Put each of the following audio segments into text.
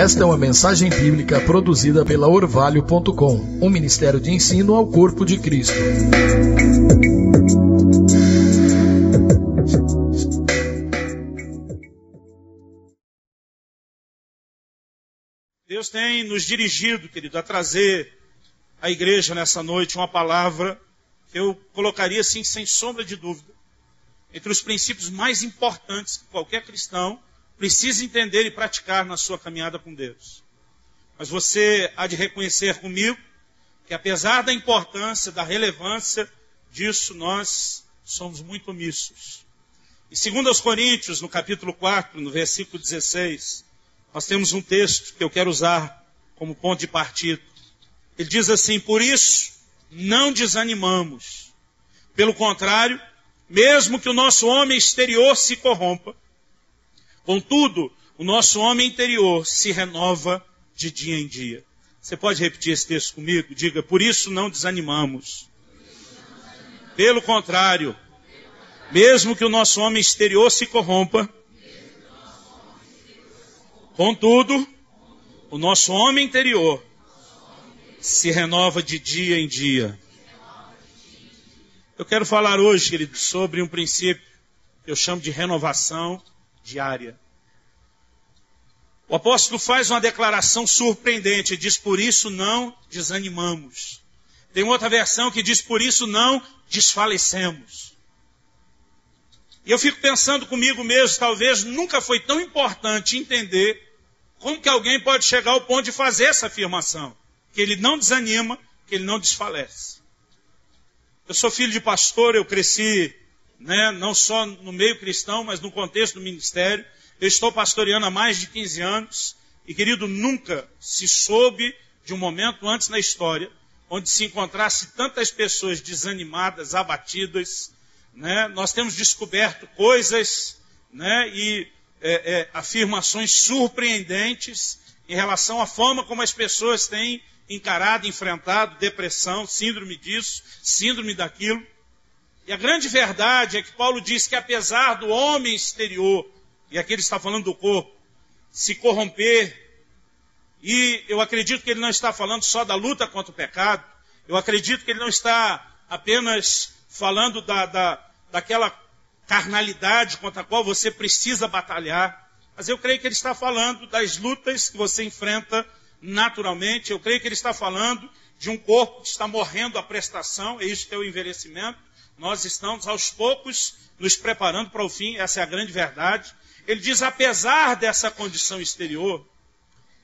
Esta é uma mensagem bíblica produzida pela Orvalho.com, um ministério de ensino ao corpo de Cristo. Deus tem nos dirigido, querido, a trazer à igreja nessa noite uma palavra que eu colocaria assim, sem sombra de dúvida, entre os princípios mais importantes que qualquer cristão precisa entender e praticar na sua caminhada com Deus. Mas você há de reconhecer comigo que apesar da importância, da relevância disso, nós somos muito omissos. E segundo aos Coríntios, no capítulo 4, no versículo 16, nós temos um texto que eu quero usar como ponto de partida. Ele diz assim: por isso não desanimamos. Pelo contrário, mesmo que o nosso homem exterior se corrompa, contudo, o nosso homem interior se renova de dia em dia. Você pode repetir esse texto comigo? Diga: por isso não desanimamos. Pelo contrário, mesmo que o nosso homem exterior se corrompa, contudo, o nosso homem interior se renova de dia em dia. Eu quero falar hoje, querido, sobre um princípio que eu chamo de renovação diária. O apóstolo faz uma declaração surpreendente, ele diz: por isso não desanimamos. Tem outra versão que diz: por isso não desfalecemos. E eu fico pensando comigo mesmo, talvez nunca foi tão importante entender como que alguém pode chegar ao ponto de fazer essa afirmação, que ele não desanima, que ele não desfalece. Eu sou filho de pastor, eu cresci, não só no meio cristão, mas no contexto do ministério. Eu estou pastoreando há mais de 15 anos e, querido, nunca se soube de um momento antes na história onde se encontrasse tantas pessoas desanimadas, abatidas. Nós temos descoberto coisas e afirmações surpreendentes em relação à forma como as pessoas têm encarado, enfrentado depressão, síndrome disso, síndrome daquilo. E a grande verdade é que Paulo diz que apesar do homem exterior, e aqui ele está falando do corpo, se corromper, e eu acredito que ele não está falando só da luta contra o pecado, eu acredito que ele não está apenas falando daquela carnalidade contra a qual você precisa batalhar, mas eu creio que ele está falando das lutas que você enfrenta naturalmente. Eu creio que ele está falando de um corpo que está morrendo à prestação, é isso que é o envelhecimento. Nós estamos aos poucos nos preparando para o fim, essa é a grande verdade. Ele diz, apesar dessa condição exterior,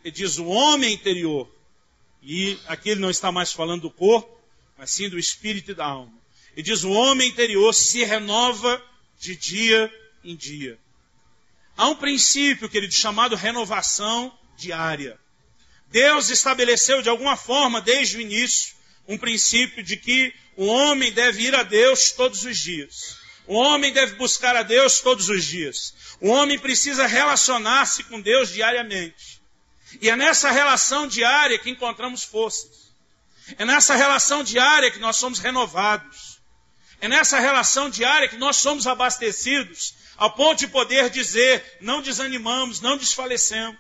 ele diz o homem interior, e aqui ele não está mais falando do corpo, mas sim do espírito e da alma. Ele diz o homem interior se renova de dia em dia. Há um princípio, querido, chamado renovação diária. Deus estabeleceu de alguma forma, desde o início, um princípio de que o homem deve ir a Deus todos os dias. O homem deve buscar a Deus todos os dias. O homem precisa relacionar-se com Deus diariamente. E é nessa relação diária que encontramos forças. É nessa relação diária que nós somos renovados. É nessa relação diária que nós somos abastecidos, ao ponto de poder dizer, não desanimamos, não desfalecemos.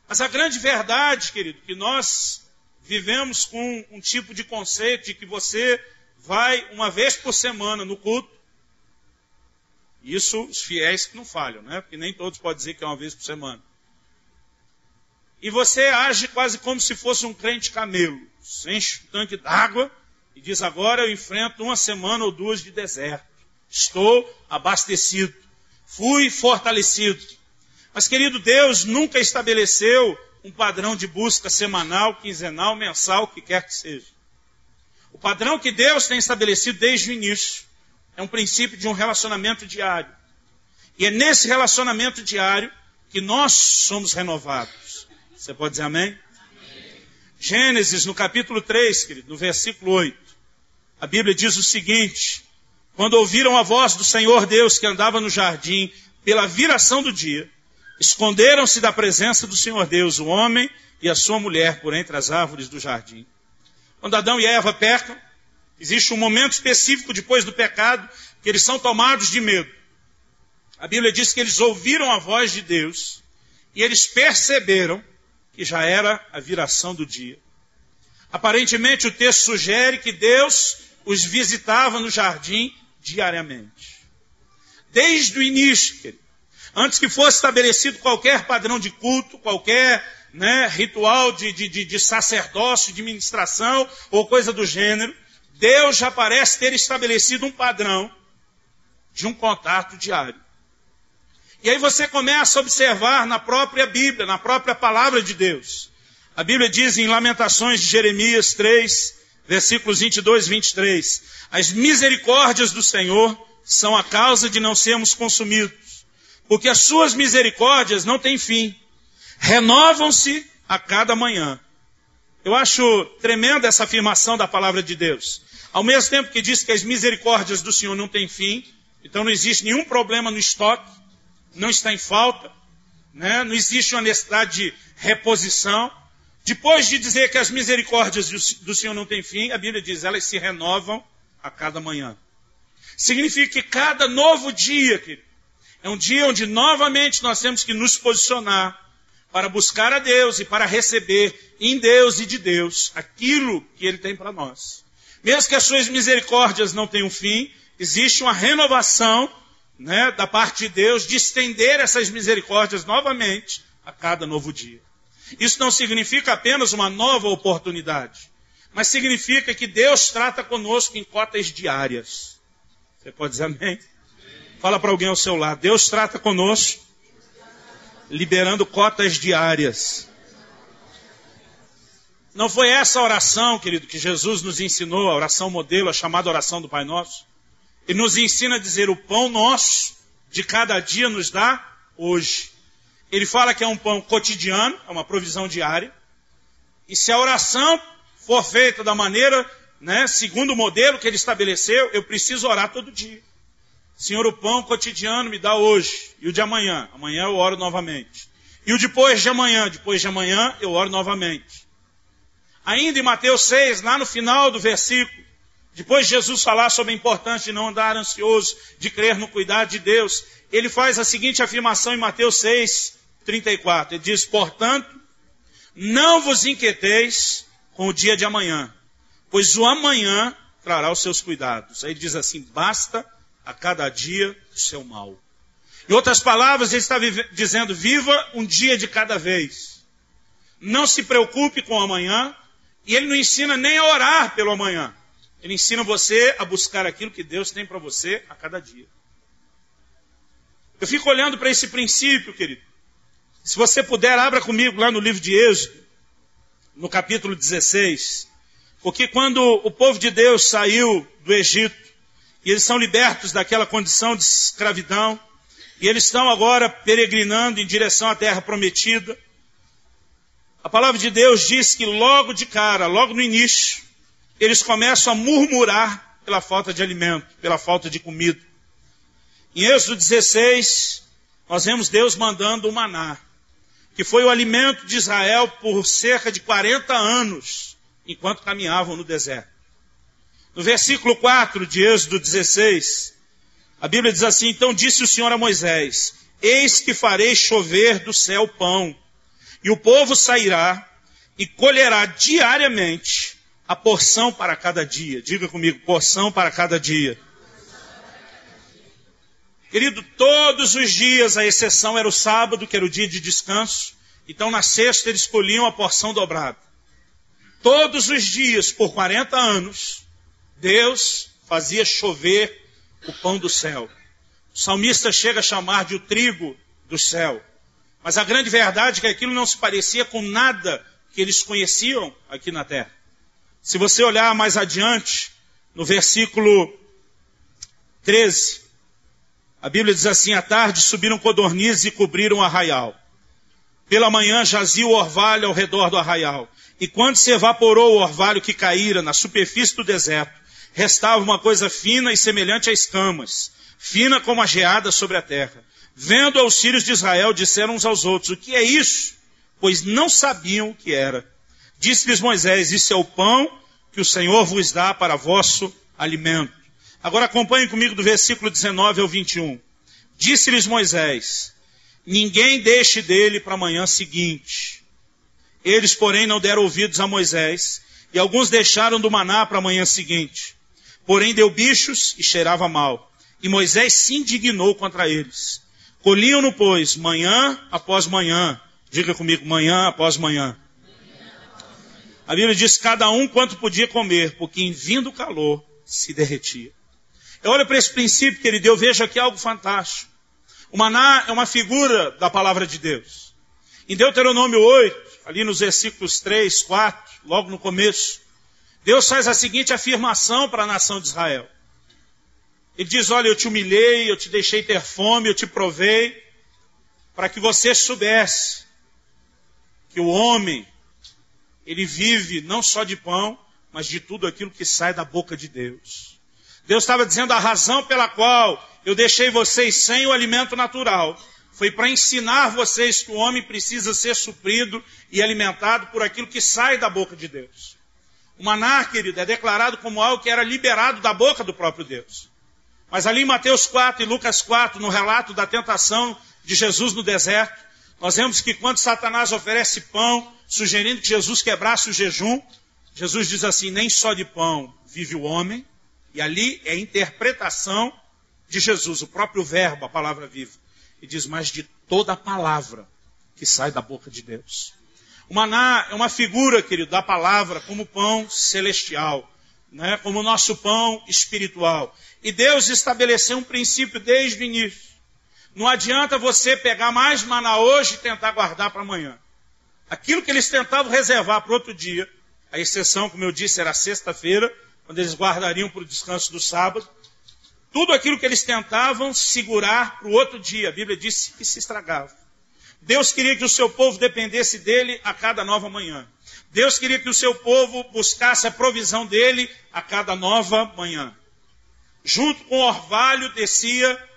Mas a grande verdade, querido, que nós vivemos com um tipo de conceito de que você vai uma vez por semana no culto. Isso os fiéis que não falham, Porque nem todos podem dizer que é uma vez por semana. E você age quase como se fosse um crente camelo. Você enche o tanque d'água e diz, agora eu enfrento uma semana ou duas de deserto. Estou abastecido. Fui fortalecido. Mas, querido, Deus nunca estabeleceu um padrão de busca semanal, quinzenal, mensal, o que quer que seja. O padrão que Deus tem estabelecido desde o início é um princípio de um relacionamento diário. E é nesse relacionamento diário que nós somos renovados. Você pode dizer amém? Amém. Gênesis, no capítulo 3, querido, no versículo 8, a Bíblia diz o seguinte: quando ouviram a voz do Senhor Deus que andava no jardim pela viração do dia, esconderam-se da presença do Senhor Deus, o homem e a sua mulher, por entre as árvores do jardim. Quando Adão e Eva pecam, existe um momento específico depois do pecado que eles são tomados de medo. A Bíblia diz que eles ouviram a voz de Deus e eles perceberam que já era a viração do dia. Aparentemente, o texto sugere que Deus os visitava no jardim diariamente. Desde o início, querido, antes que fosse estabelecido qualquer padrão de culto, qualquer ritual de sacerdócio, de ministração ou coisa do gênero, Deus já parece ter estabelecido um padrão de um contato diário. E aí você começa a observar na própria Bíblia, na própria palavra de Deus. A Bíblia diz em Lamentações de Jeremias 3, versículos 22 e 23, as misericórdias do Senhor são a causa de não sermos consumidos, porque as suas misericórdias não têm fim, renovam-se a cada manhã. Eu acho tremenda essa afirmação da palavra de Deus. Ao mesmo tempo que diz que as misericórdias do Senhor não têm fim, então não existe nenhum problema no estoque, não está em falta, não existe uma necessidade de reposição. Depois de dizer que as misericórdias do Senhor não têm fim, a Bíblia diz, elas se renovam a cada manhã. Significa que cada novo dia, querido, é um dia onde novamente nós temos que nos posicionar para buscar a Deus e para receber em Deus e de Deus aquilo que Ele tem para nós. Mesmo que as suas misericórdias não tenham fim, existe uma renovação da parte de Deus de estender essas misericórdias novamente a cada novo dia. Isso não significa apenas uma nova oportunidade, mas significa que Deus trata conosco em cotas diárias. Você pode dizer amém? Fala para alguém ao seu lado. Deus trata conosco liberando cotas diárias. Não foi essa oração, querido, que Jesus nos ensinou, a oração modelo, a chamada oração do Pai Nosso? Ele nos ensina a dizer, o pão nosso de cada dia nos dá hoje. Ele fala que é um pão cotidiano, é uma provisão diária. E se a oração for feita da maneira, segundo o modelo que ele estabeleceu, eu preciso orar todo dia. Senhor, o pão cotidiano me dá hoje. E o de amanhã? Amanhã eu oro novamente. E o depois de amanhã eu oro novamente. Ainda em Mateus 6, lá no final do versículo, depois de Jesus falar sobre a importância de não andar ansioso, de crer no cuidado de Deus, ele faz a seguinte afirmação em Mateus 6, 34. Ele diz, portanto, não vos inquieteis com o dia de amanhã, pois o amanhã trará os seus cuidados. Aí ele diz assim, basta a cada dia o seu mal. Em outras palavras, ele está dizendo, viva um dia de cada vez. Não se preocupe com o amanhã, e ele não ensina nem a orar pelo amanhã. Ele ensina você a buscar aquilo que Deus tem para você a cada dia. Eu fico olhando para esse princípio, querido. Se você puder, abra comigo lá no livro de Êxodo, no capítulo 16. Porque quando o povo de Deus saiu do Egito, e eles são libertos daquela condição de escravidão, e eles estão agora peregrinando em direção à terra prometida, a palavra de Deus diz que logo de cara, logo no início, eles começam a murmurar pela falta de alimento, pela falta de comida. Em Êxodo 16, nós vemos Deus mandando o maná, que foi o alimento de Israel por cerca de 40 anos, enquanto caminhavam no deserto. No versículo 4 de Êxodo 16, a Bíblia diz assim, então disse o Senhor a Moisés, eis que farei chover do céu pão, e o povo sairá e colherá diariamente a porção para cada dia. Diga comigo, porção para cada dia. Querido, todos os dias, a exceção era o sábado, que era o dia de descanso. Então, na sexta, eles colhiam a porção dobrada. Todos os dias, por 40 anos, Deus fazia chover o pão do céu. O salmista chega a chamar de o trigo do céu. Mas a grande verdade é que aquilo não se parecia com nada que eles conheciam aqui na terra. Se você olhar mais adiante, no versículo 13, a Bíblia diz assim, à tarde subiram codornizes e cobriram o arraial. Pela manhã jazia o orvalho ao redor do arraial. E quando se evaporou o orvalho que caíra na superfície do deserto, restava uma coisa fina e semelhante a escamas, fina como a geada sobre a terra. Vendo os filhos de Israel, disseram uns aos outros, o que é isso? Pois não sabiam o que era. Disse-lhes Moisés, isso é o pão que o Senhor vos dá para vosso alimento. Agora acompanhem comigo do versículo 19 ao 21. Disse-lhes Moisés, ninguém deixe dele para a manhã seguinte. Eles, porém, não deram ouvidos a Moisés, e alguns deixaram do maná para a manhã seguinte. Porém, deu bichos e cheirava mal. E Moisés se indignou contra eles. Colhiam-no, pois, manhã após manhã. Diga comigo, manhã após manhã. A Bíblia diz, cada um quanto podia comer, porque em vindo o calor se derretia. Eu olho para esse princípio, querido, eu vejo aqui algo fantástico. O maná é uma figura da palavra de Deus. Em Deuteronômio 8, ali nos versículos 3, 4, logo no começo, Deus faz a seguinte afirmação para a nação de Israel. Ele diz, olha, eu te humilhei, eu te deixei ter fome, eu te provei, para que você soubesse que o homem, ele vive não só de pão, mas de tudo aquilo que sai da boca de Deus. Deus estava dizendo, a razão pela qual eu deixei vocês sem o alimento natural foi para ensinar vocês que o homem precisa ser suprido e alimentado por aquilo que sai da boca de Deus. O maná, querido, é declarado como algo que era liberado da boca do próprio Deus. Mas ali em Mateus 4 e Lucas 4, no relato da tentação de Jesus no deserto, nós vemos que quando Satanás oferece pão, sugerindo que Jesus quebrasse o jejum, Jesus diz assim, nem só de pão vive o homem, e ali é a interpretação de Jesus, o próprio verbo, a palavra viva. E diz, mas de toda a palavra que sai da boca de Deus. O maná é uma figura, querido, da palavra como pão celestial, né? Como o nosso pão espiritual. E Deus estabeleceu um princípio desde o início. Não adianta você pegar mais maná hoje e tentar guardar para amanhã. Aquilo que eles tentavam reservar para outro dia, a exceção, como eu disse, era sexta-feira, quando eles guardariam para o descanso do sábado. Tudo aquilo que eles tentavam segurar para o outro dia, a Bíblia disse que se estragava. Deus queria que o seu povo dependesse dele a cada nova manhã. Deus queria que o seu povo buscasse a provisão dele a cada nova manhã. Junto com o orvalho descia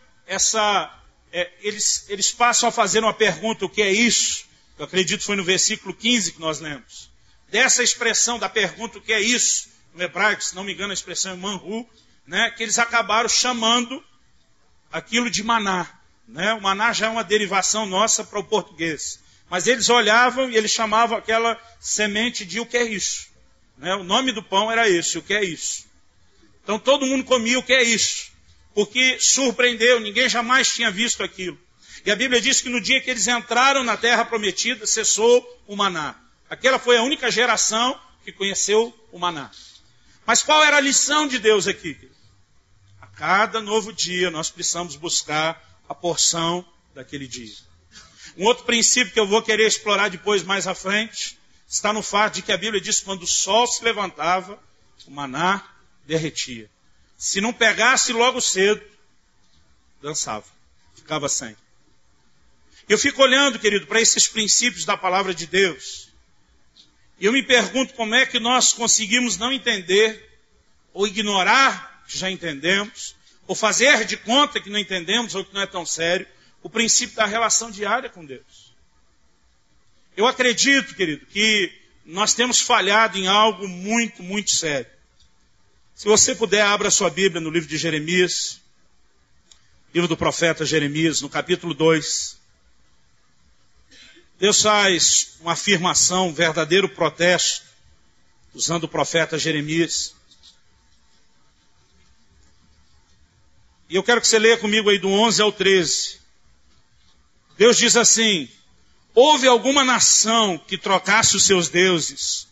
eles passam a fazer uma pergunta, o que é isso? Eu acredito que foi no versículo 15 que nós lemos. Dessa expressão da pergunta, o que é isso? No hebraico, se não me engano, a expressão é manhu, né? Que eles acabaram chamando aquilo de maná. Né? O maná já é uma derivação nossa para o português. Mas eles olhavam e eles chamavam aquela semente de o que é isso. Né? O nome do pão era esse, o que é isso. Então todo mundo comia o que é isso. Porque surpreendeu, ninguém jamais tinha visto aquilo. E a Bíblia diz que no dia que eles entraram na terra prometida, cessou o maná. Aquela foi a única geração que conheceu o maná. Mas qual era a lição de Deus aqui? A cada novo dia nós precisamos buscar a porção daquele dia. Um outro princípio que eu vou querer explorar depois mais à frente, está no fato de que a Bíblia diz que quando o sol se levantava, o maná derretia. Se não pegasse logo cedo, dançava, ficava sem. Eu fico olhando, querido, para esses princípios da palavra de Deus. E eu me pergunto como é que nós conseguimos não entender, ou ignorar que já entendemos, ou fazer de conta que não entendemos, ou que não é tão sério, o princípio da relação diária com Deus. Eu acredito, querido, que nós temos falhado em algo muito, muito sério. Se você puder, abra sua Bíblia no livro de Jeremias, livro do profeta Jeremias, no capítulo 2. Deus faz uma afirmação, um verdadeiro protesto, usando o profeta Jeremias. E eu quero que você leia comigo aí do 11 ao 13. Deus diz assim, houve alguma nação que trocasse os seus deuses,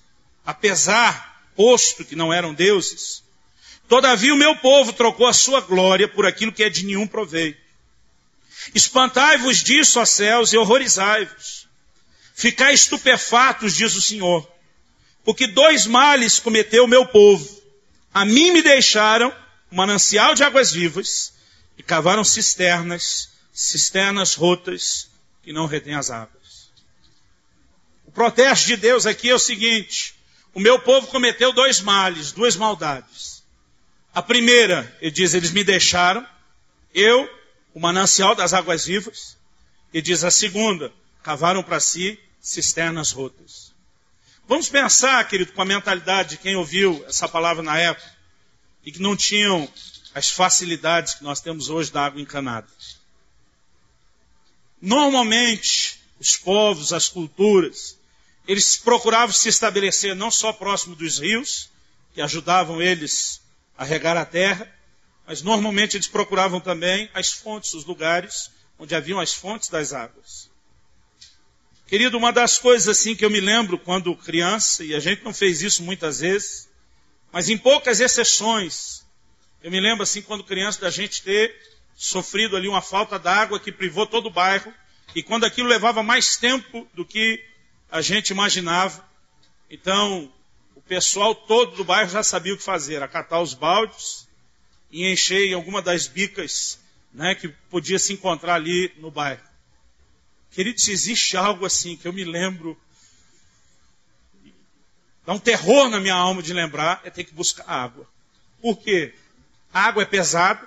apesar, posto que não eram deuses? Todavia o meu povo trocou a sua glória por aquilo que é de nenhum proveito. Espantai-vos disso, ó céus, e horrorizai-vos. Ficai estupefatos, diz o Senhor, porque 2 males cometeu o meu povo. A mim me deixaram um manancial de águas vivas e cavaram cisternas rotas que não retêm as águas. O protesto de Deus aqui é o seguinte, o meu povo cometeu 2 males, 2 maldades. A primeira, ele diz, eles me deixaram, eu, o manancial das águas vivas. E diz a segunda, cavaram para si cisternas rotas. Vamos pensar, querido, com a mentalidade de quem ouviu essa palavra na época e que não tinham as facilidades que nós temos hoje da água encanada. Normalmente, os povos, as culturas, eles procuravam se estabelecer não só próximo dos rios, que ajudavam eles a regar a terra, mas normalmente eles procuravam também as fontes, os lugares onde haviam as fontes das águas. Querido, uma das coisas assim que eu me lembro quando criança, e a gente não fez isso muitas vezes, mas em poucas exceções, eu me lembro assim quando criança da gente ter sofrido ali uma falta d'água que privou todo o bairro, e quando aquilo levava mais tempo do que a gente imaginava, então o pessoal todo do bairro já sabia o que fazer, acatar os baldes e encher em alguma das bicas, né, que podia se encontrar ali no bairro. Querido, se existe algo assim que eu me lembro, dá um terror na minha alma de lembrar, é ter que buscar água. Por quê? A água é pesada,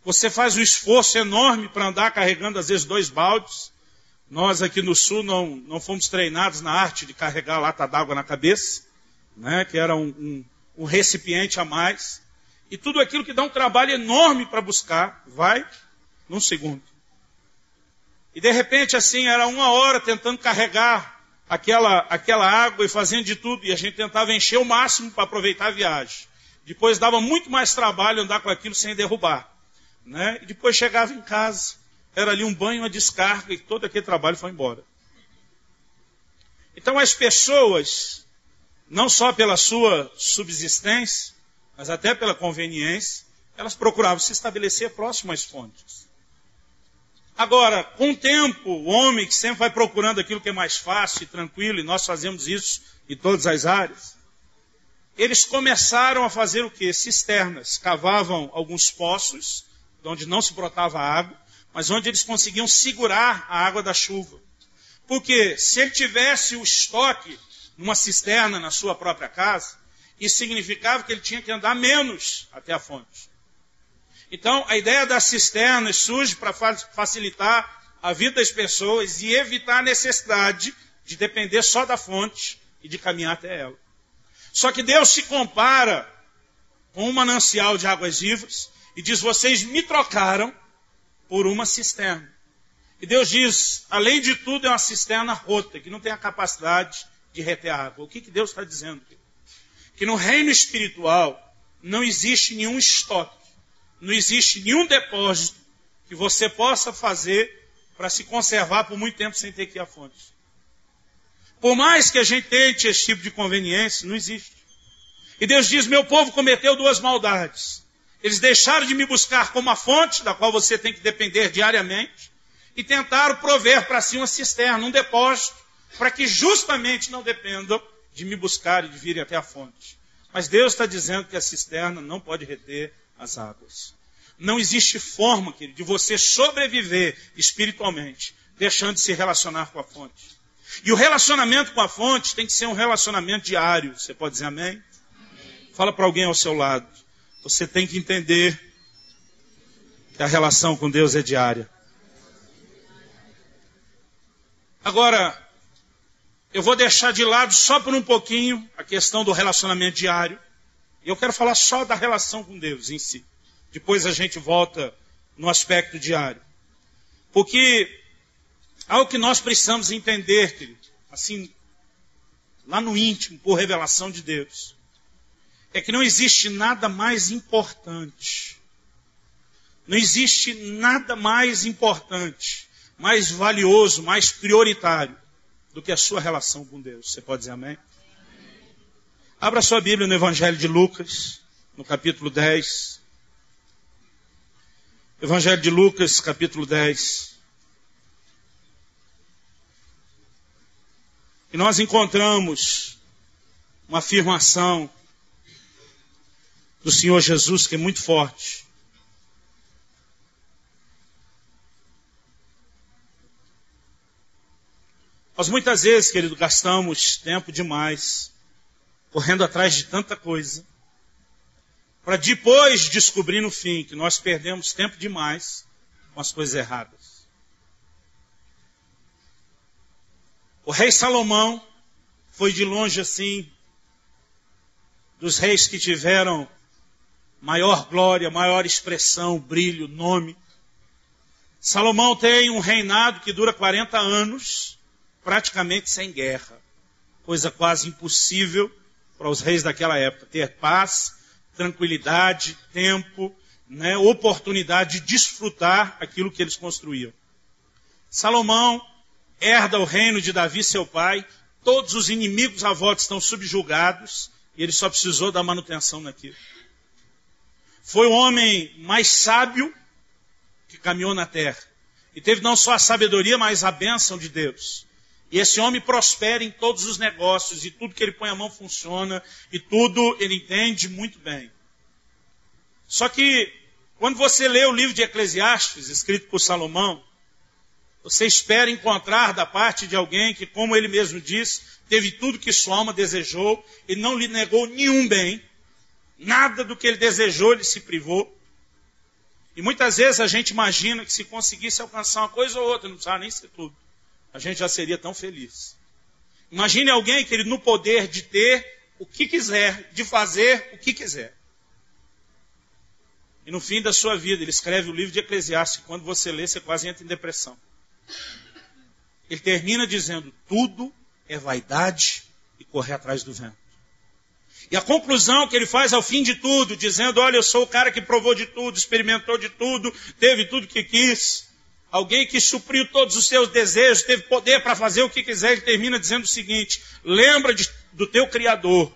você faz um esforço enorme para andar carregando às vezes 2 baldes. Nós aqui no sul não fomos treinados na arte de carregar lata d'água na cabeça, né, que era um recipiente a mais. E tudo aquilo que dá um trabalho enorme para buscar, vai num segundo. E de repente assim, era 1 hora tentando carregar aquela água e fazendo de tudo. E a gente tentava encher o máximo para aproveitar a viagem. Depois dava muito mais trabalho andar com aquilo sem derrubar, né? E depois chegava em casa, era ali um banho, uma descarga, e todo aquele trabalho foi embora. Então as pessoas, não só pela sua subsistência, mas até pela conveniência, elas procuravam se estabelecer próximo às fontes. Agora, com o tempo, o homem que sempre vai procurando aquilo que é mais fácil e tranquilo, e nós fazemos isso em todas as áreas, eles começaram a fazer o quê? Cisternas. Cavavam alguns poços, onde não se brotava água, mas onde eles conseguiam segurar a água da chuva. Porque se ele tivesse o estoque numa cisterna na sua própria casa, isso significava que ele tinha que andar menos até a fonte. Então, a ideia das cisternas surge para facilitar a vida das pessoas e evitar a necessidade de depender só da fonte e de caminhar até ela. Só que Deus se compara com um manancial de águas vivas e diz, vocês me trocaram por uma cisterna. E Deus diz, além de tudo, é uma cisterna rota, que não tem a capacidade de reter a água. O que Deus está dizendo? Que no reino espiritual não existe nenhum estoque, não existe nenhum depósito que você possa fazer para se conservar por muito tempo sem ter que ir à fonte. Por mais que a gente tente esse tipo de conveniência, não existe. E Deus diz, meu povo cometeu 2 maldades. Eles deixaram de me buscar como a fonte, da qual você tem que depender diariamente, e tentaram prover para si uma cisterna, um depósito, para que justamente não dependam de me buscar e de virem até a fonte. Mas Deus está dizendo que a cisterna não pode reter as águas. Não existe forma, querido, de você sobreviver espiritualmente, deixando de se relacionar com a fonte. E o relacionamento com a fonte tem que ser um relacionamento diário. Você pode dizer amém? Amém. Fala para alguém ao seu lado. Você tem que entender que a relação com Deus é diária. Agora, eu vou deixar de lado só por um pouquinho a questão do relacionamento diário. E eu quero falar só da relação com Deus em si. Depois a gente volta no aspecto diário. Porque algo que nós precisamos entender, querido, assim, lá no íntimo, por revelação de Deus, é que não existe nada mais importante. Não existe nada mais importante, mais valioso, mais prioritário do que a sua relação com Deus. Você pode dizer amém? Abra sua Bíblia no Evangelho de Lucas, no capítulo 10. Evangelho de Lucas, capítulo 10. E nós encontramos uma afirmação do Senhor Jesus que é muito forte. Nós muitas vezes, querido, gastamos tempo demais correndo atrás de tanta coisa, para depois descobrir no fim que nós perdemos tempo demais com as coisas erradas. O rei Salomão foi de longe assim, dos reis que tiveram maior glória, maior expressão, brilho, nome. Salomão tem um reinado que dura 40 anos, praticamente sem guerra. Coisa quase impossível para os reis daquela época. Ter paz, tranquilidade, tempo, oportunidade de desfrutar aquilo que eles construíam. Salomão herda o reino de Davi, seu pai. Todos os inimigos à volta estão subjugados e ele só precisou dar manutenção naquilo. Foi o homem mais sábio que caminhou na terra. E teve não só a sabedoria, mas a bênção de Deus. E esse homem prospera em todos os negócios, e tudo que ele põe a mão funciona, e tudo ele entende muito bem. Só que, quando você lê o livro de Eclesiastes, escrito por Salomão, você espera encontrar da parte de alguém que, como ele mesmo diz, teve tudo que sua alma desejou, e não lhe negou nenhum bem, nada do que ele desejou ele se privou. E muitas vezes a gente imagina que se conseguisse alcançar uma coisa ou outra, não precisava nem ser tudo, a gente já seria tão feliz. Imagine alguém que ele no poder de ter o que quiser, de fazer o que quiser. E no fim da sua vida, ele escreve o livro de Eclesiastes, quando você lê, você quase entra em depressão. Ele termina dizendo, tudo é vaidade e correr atrás do vento. E a conclusão que ele faz ao fim de tudo, dizendo, olha, eu sou o cara que provou de tudo, experimentou de tudo, teve tudo que quis. Alguém que supriu todos os seus desejos, teve poder para fazer o que quiser. Ele termina dizendo o seguinte, lembra do teu Criador,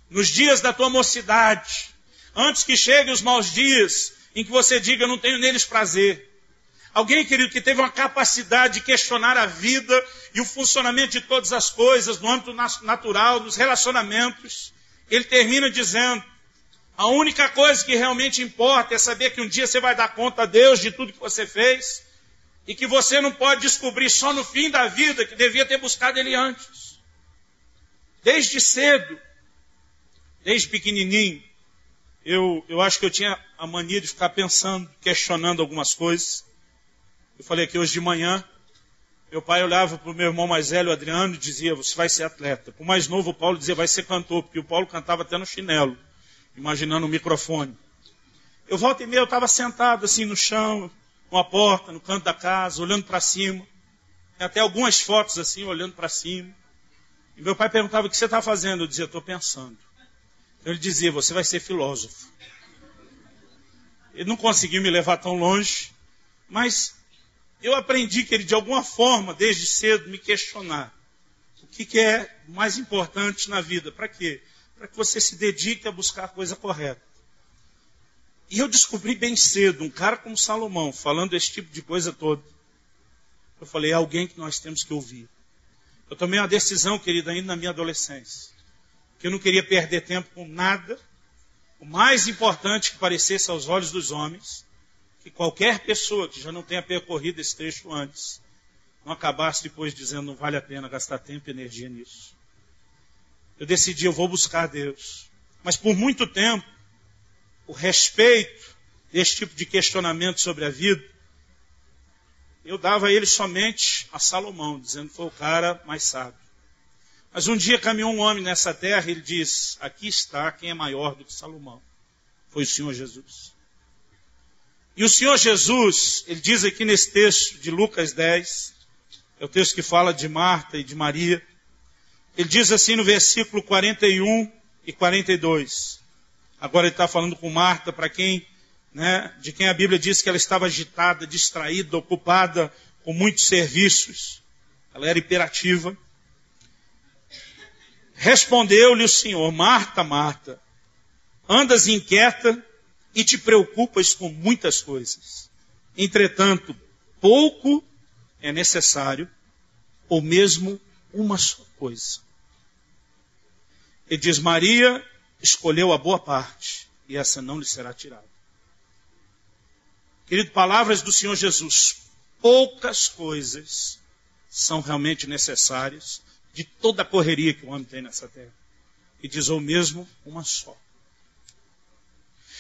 nos dias da tua mocidade, antes que cheguem os maus dias, em que você diga, eu não tenho neles prazer. Alguém, querido, que teve uma capacidade de questionar a vida e o funcionamento de todas as coisas, no âmbito natural, nos relacionamentos. Ele termina dizendo, a única coisa que realmente importa é saber que um dia você vai dar conta a Deus de tudo que você fez e que você não pode descobrir só no fim da vida que devia ter buscado Ele antes. Desde cedo, desde pequenininho, eu acho que eu tinha a mania de ficar pensando, questionando algumas coisas. Eu falei aqui hoje de manhã, meu pai olhava para o meu irmão mais velho, o Adriano, e dizia, você vai ser atleta. Para o mais novo, o Paulo dizia, vai ser cantor, porque o Paulo cantava até no chinelo, imaginando o microfone. Eu volta e meia, eu estava sentado assim no chão, com a porta, no canto da casa, olhando para cima. Tem até algumas fotos assim, olhando para cima. E meu pai perguntava, o que você está fazendo? Eu dizia, estou pensando. Então ele dizia, você vai ser filósofo. Ele não conseguiu me levar tão longe, mas eu aprendi que ele, de alguma forma, desde cedo, me questionar. O que é mais importante na vida? Para quê? Para que você se dedique a buscar a coisa correta. E eu descobri bem cedo, um cara como Salomão, falando esse tipo de coisa toda. Eu falei, é alguém que nós temos que ouvir. Eu tomei uma decisão, querida, ainda na minha adolescência, que eu não queria perder tempo com nada. O mais importante que parecesse aos olhos dos homens, que qualquer pessoa que já não tenha percorrido esse trecho antes, não acabasse depois dizendo, não vale a pena gastar tempo e energia nisso. Eu decidi, eu vou buscar Deus. Mas por muito tempo, o respeito desse tipo de questionamento sobre a vida, eu dava ele somente a Salomão, dizendo que foi o cara mais sábio. Mas um dia caminhou um homem nessa terra e ele diz, aqui está quem é maior do que Salomão. Foi o Senhor Jesus. E o Senhor Jesus, ele diz aqui nesse texto de Lucas 10, é o texto que fala de Marta e de Maria. Ele diz assim no versículo 41 e 42. Agora ele está falando com Marta, para quem, de quem a Bíblia diz que ela estava agitada, distraída, ocupada com muitos serviços. Ela era hiperativa. Respondeu-lhe o Senhor, Marta, Marta, andas inquieta e te preocupas com muitas coisas. Entretanto, pouco é necessário, ou mesmo uma só coisa. Ele diz, Maria escolheu a boa parte, e essa não lhe será tirada. Querido, palavras do Senhor Jesus, poucas coisas são realmente necessárias de toda a correria que o homem tem nessa terra. E diz, ou mesmo uma só.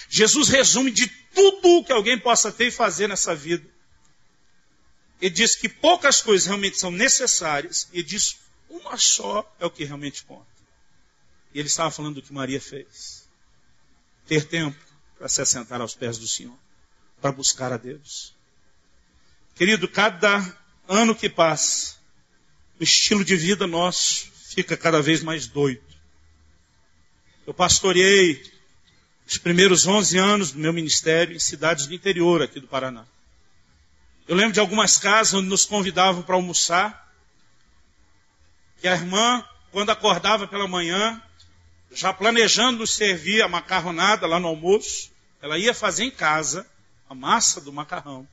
Jesus resume de tudo o que alguém possa ter e fazer nessa vida. Ele diz que poucas coisas realmente são necessárias, e diz, uma só é o que realmente conta. E ele estava falando do que Maria fez. Ter tempo para se assentar aos pés do Senhor, para buscar a Deus. Querido, cada ano que passa, o estilo de vida nosso fica cada vez mais doido. Eu pastoreei os primeiros 11 anos do meu ministério em cidades do interior aqui do Paraná. Eu lembro de algumas casas onde nos convidavam para almoçar, que a irmã, quando acordava pela manhã, já planejando nos servir a macarronada lá no almoço, ela ia fazer em casa a massa do macarrão.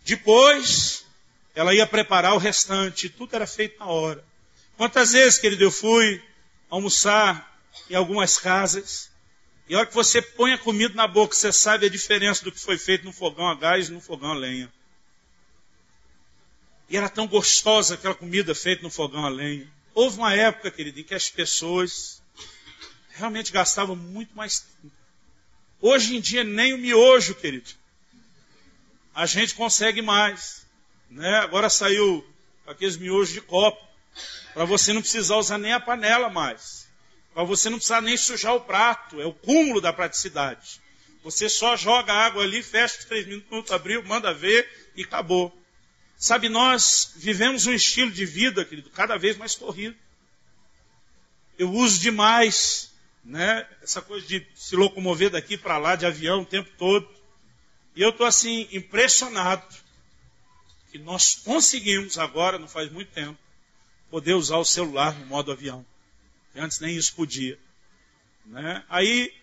Depois, ela ia preparar o restante, tudo era feito na hora. Quantas vezes, querido, eu fui almoçar em algumas casas, e a hora que você põe a comida na boca, você sabe a diferença do que foi feito no fogão a gás e no fogão a lenha. E era tão gostosa aquela comida feita no fogão a lenha. Houve uma época, querido, em que as pessoas realmente gastavam muito mais tempo. Hoje em dia, nem o miojo, querido, a gente consegue mais. Né? Agora saiu aqueles miojos de copo, para você não precisar usar nem a panela mais. Para você não precisar nem sujar o prato. É o cúmulo da praticidade. Você só joga a água ali, fecha os 3 minutos, abriu, manda ver e acabou. Sabe, nós vivemos um estilo de vida, querido, cada vez mais corrido. Eu uso demais, né, essa coisa de se locomover daqui para lá, de avião o tempo todo. E eu estou assim, impressionado que nós conseguimos agora, não faz muito tempo, poder usar o celular no modo avião. E antes nem isso podia. Né? Aí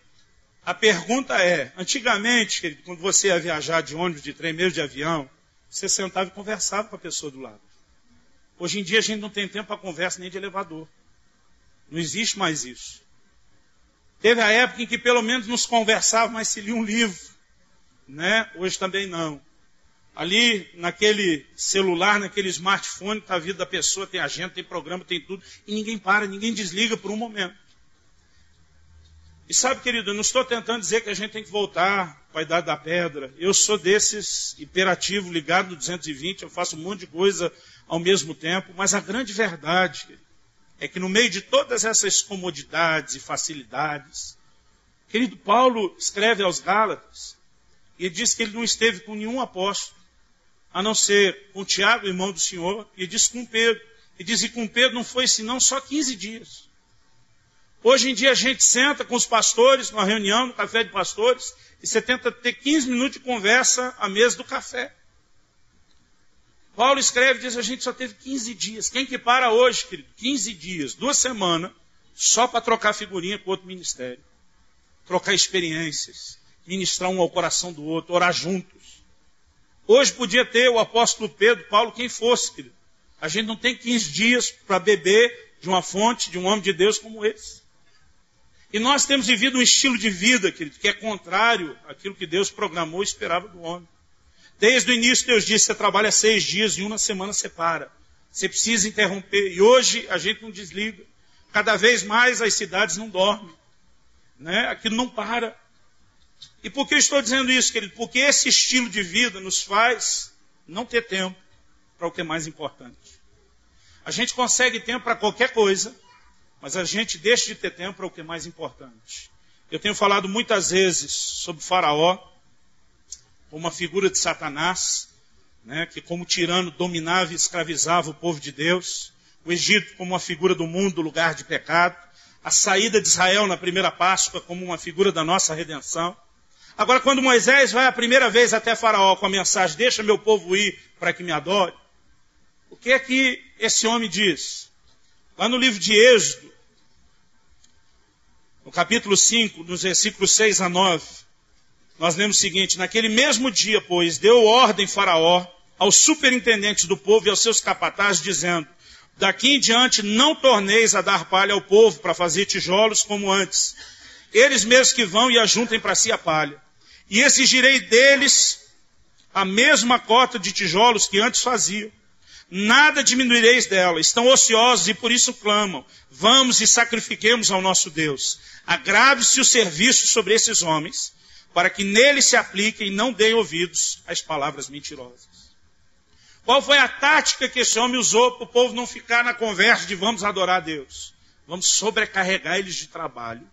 a pergunta é, antigamente, querido, quando você ia viajar de ônibus, de trem, mesmo de avião, você sentava e conversava com a pessoa do lado. Hoje em dia a gente não tem tempo para conversa nem de elevador. Não existe mais isso. Teve a época em que pelo menos nos conversava, mas se lia um livro. Né? Hoje também não. Ali, naquele celular, naquele smartphone, está a vida da pessoa, tem agenda, tem programa, tem tudo. E ninguém para, ninguém desliga por um momento. E sabe, querido, eu não estou tentando dizer que a gente tem que voltar para a idade da pedra. Eu sou desses hiperativos, ligado no 220, eu faço um monte de coisa ao mesmo tempo. Mas a grande verdade, querido, é que no meio de todas essas comodidades e facilidades, querido, Paulo escreve aos Gálatas e diz que ele não esteve com nenhum apóstolo, a não ser com Tiago, irmão do Senhor, e diz com Pedro. E diz que com Pedro não foi senão só 15 dias. Hoje em dia a gente senta com os pastores, numa reunião, no café de pastores, e você tenta ter 15 minutos de conversa à mesa do café. Paulo escreve e diz, a gente só teve 15 dias. Quem que para hoje, querido? 15 dias, 2 semanas, só para trocar figurinha com outro ministério. Trocar experiências, ministrar um ao coração do outro, orar juntos. Hoje podia ter o apóstolo Pedro, Paulo, quem fosse, querido. A gente não tem 15 dias para beber de uma fonte, de um homem de Deus como esse. E nós temos vivido um estilo de vida, querido, que é contrário àquilo que Deus programou e esperava do homem. Desde o início Deus disse, você trabalha 6 dias e uma semana você para. Você precisa interromper. E hoje a gente não desliga. Cada vez mais as cidades não dormem. Né? Aquilo não para. E por que eu estou dizendo isso, querido? Porque esse estilo de vida nos faz não ter tempo para o que é mais importante. A gente consegue tempo para qualquer coisa, mas a gente deixa de ter tempo para o que é mais importante. Eu tenho falado muitas vezes sobre Faraó, como uma figura de Satanás, né, que como tirano dominava e escravizava o povo de Deus. O Egito como uma figura do mundo, do lugar de pecado. A saída de Israel na primeira Páscoa como uma figura da nossa redenção. Agora, quando Moisés vai a primeira vez até Faraó com a mensagem, deixa meu povo ir para que me adore, o que é que esse homem diz? Lá no livro de Êxodo, no capítulo 5, nos versículos 6 a 9, nós lemos o seguinte, naquele mesmo dia, pois, deu ordem Faraó aos superintendentes do povo e aos seus capatazes, dizendo, daqui em diante não torneis a dar palha ao povo para fazer tijolos como antes. Eles mesmos que vão e ajuntem para si a palha. E exigirei deles a mesma cota de tijolos que antes faziam. Nada diminuireis dela. Estão ociosos e por isso clamam. Vamos e sacrifiquemos ao nosso Deus. Agrave-se o serviço sobre esses homens, para que neles se apliquem e não deem ouvidos às palavras mentirosas. Qual foi a tática que esse homem usou para o povo não ficar na conversa de vamos adorar a Deus? Vamos sobrecarregar eles de trabalho.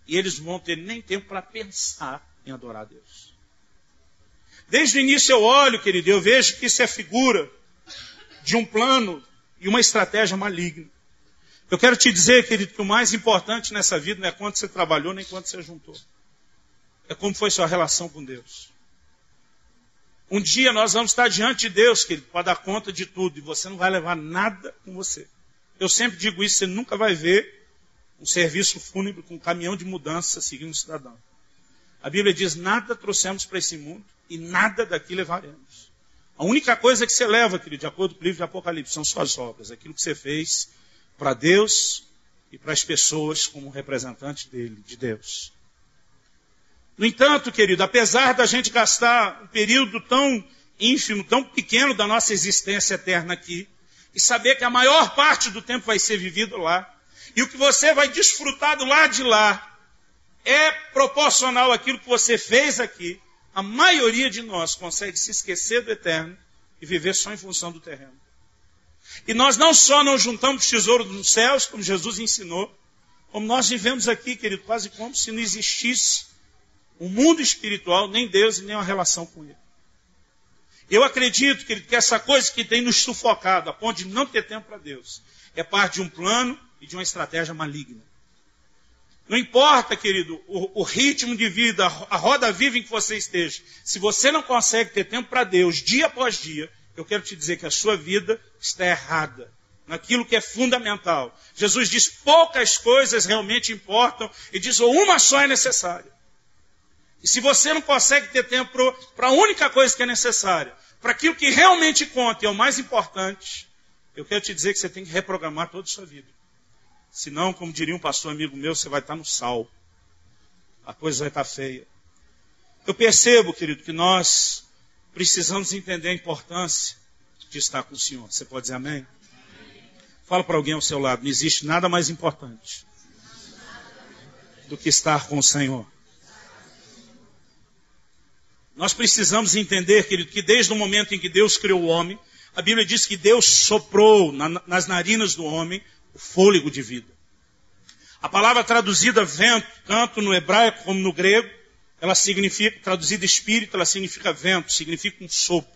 E eles não vão ter nem tempo para pensar em adorar a Deus. Desde o início eu olho, querido, e eu vejo que isso é figura de um plano e uma estratégia maligna. Eu quero te dizer, querido, que o mais importante nessa vida não é quanto você trabalhou, nem quanto você juntou. É como foi sua relação com Deus. Um dia nós vamos estar diante de Deus, querido, para dar conta de tudo, e você não vai levar nada com você. Eu sempre digo isso, você nunca vai ver um serviço fúnebre com um caminhão de mudança seguindo um cidadão. A Bíblia diz, nada trouxemos para esse mundo e nada daqui levaremos. A única coisa que você leva, querido, de acordo com o livro de Apocalipse, são suas obras, aquilo que você fez para Deus e para as pessoas como representante dele, de Deus. No entanto, querido, apesar da gente gastar um período tão ínfimo, tão pequeno da nossa existência eterna aqui, e saber que a maior parte do tempo vai ser vivido lá, e o que você vai desfrutar do lado de lá é proporcional àquilo que você fez aqui, a maioria de nós consegue se esquecer do eterno e viver só em função do terreno. E nós não só não juntamos tesouro nos céus, como Jesus ensinou, como nós vivemos aqui, querido, quase como se não existisse um mundo espiritual, nem Deus e nem uma relação com Ele. Eu acredito, querido, que essa coisa que tem nos sufocado, a ponto de não ter tempo para Deus, é parte de um plano e de uma estratégia maligna. Não importa, querido, o ritmo de vida, a roda viva em que você esteja. Se você não consegue ter tempo para Deus dia após dia, eu quero te dizer que a sua vida está errada naquilo que é fundamental. Jesus diz, poucas coisas realmente importam, e diz, ou uma só é necessária. E se você não consegue ter tempo para a única coisa que é necessária, para aquilo que realmente conta e é o mais importante, eu quero te dizer que você tem que reprogramar toda a sua vida. Senão, como diria um pastor amigo meu, você vai estar no sal. A coisa vai estar feia. Eu percebo, querido, que nós precisamos entender a importância de estar com o Senhor. Você pode dizer amém? Fala para alguém ao seu lado, não existe nada mais importante do que estar com o Senhor. Nós precisamos entender, querido, que desde o momento em que Deus criou o homem, a Bíblia diz que Deus soprou nas narinas do homem o fôlego de vida. A palavra traduzida vento, tanto no hebraico como no grego, ela significa, traduzida espírito, ela significa vento, significa um sopro.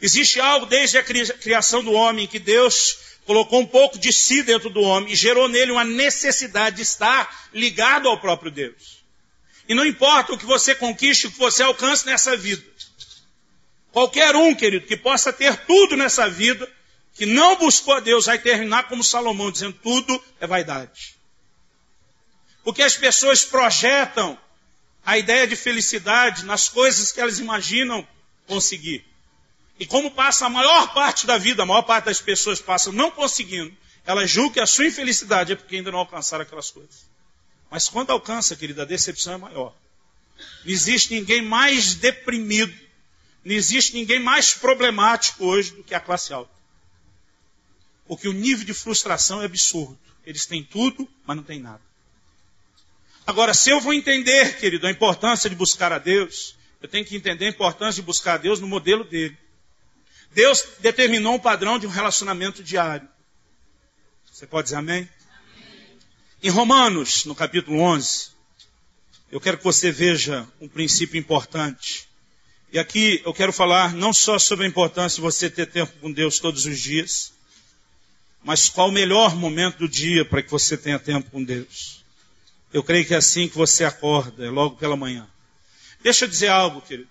Existe algo desde a criação do homem que Deus colocou um pouco de si dentro do homem e gerou nele uma necessidade de estar ligado ao próprio Deus. E não importa o que você conquiste, o que você alcance nessa vida. Qualquer um, querido, que possa ter tudo nessa vida, que não buscou a Deus, vai terminar como Salomão, dizendo tudo é vaidade. Porque as pessoas projetam a ideia de felicidade nas coisas que elas imaginam conseguir. E como passa a maior parte da vida, a maior parte das pessoas passam não conseguindo, elas julgam que a sua infelicidade é porque ainda não alcançaram aquelas coisas. Mas quando alcança, querida, a decepção é maior. Não existe ninguém mais deprimido, não existe ninguém mais problemático hoje do que a classe alta. Porque o nível de frustração é absurdo. Eles têm tudo, mas não têm nada. Agora, se eu vou entender, querido, a importância de buscar a Deus, eu tenho que entender a importância de buscar a Deus no modelo dele. Deus determinou um padrão de um relacionamento diário. Você pode dizer amém? Amém. Em Romanos, no capítulo 11, eu quero que você veja um princípio importante. E aqui eu quero falar não só sobre a importância de você ter tempo com Deus todos os dias, mas qual o melhor momento do dia para que você tenha tempo com Deus? Eu creio que é assim que você acorda, é logo pela manhã. Deixa eu dizer algo, querido.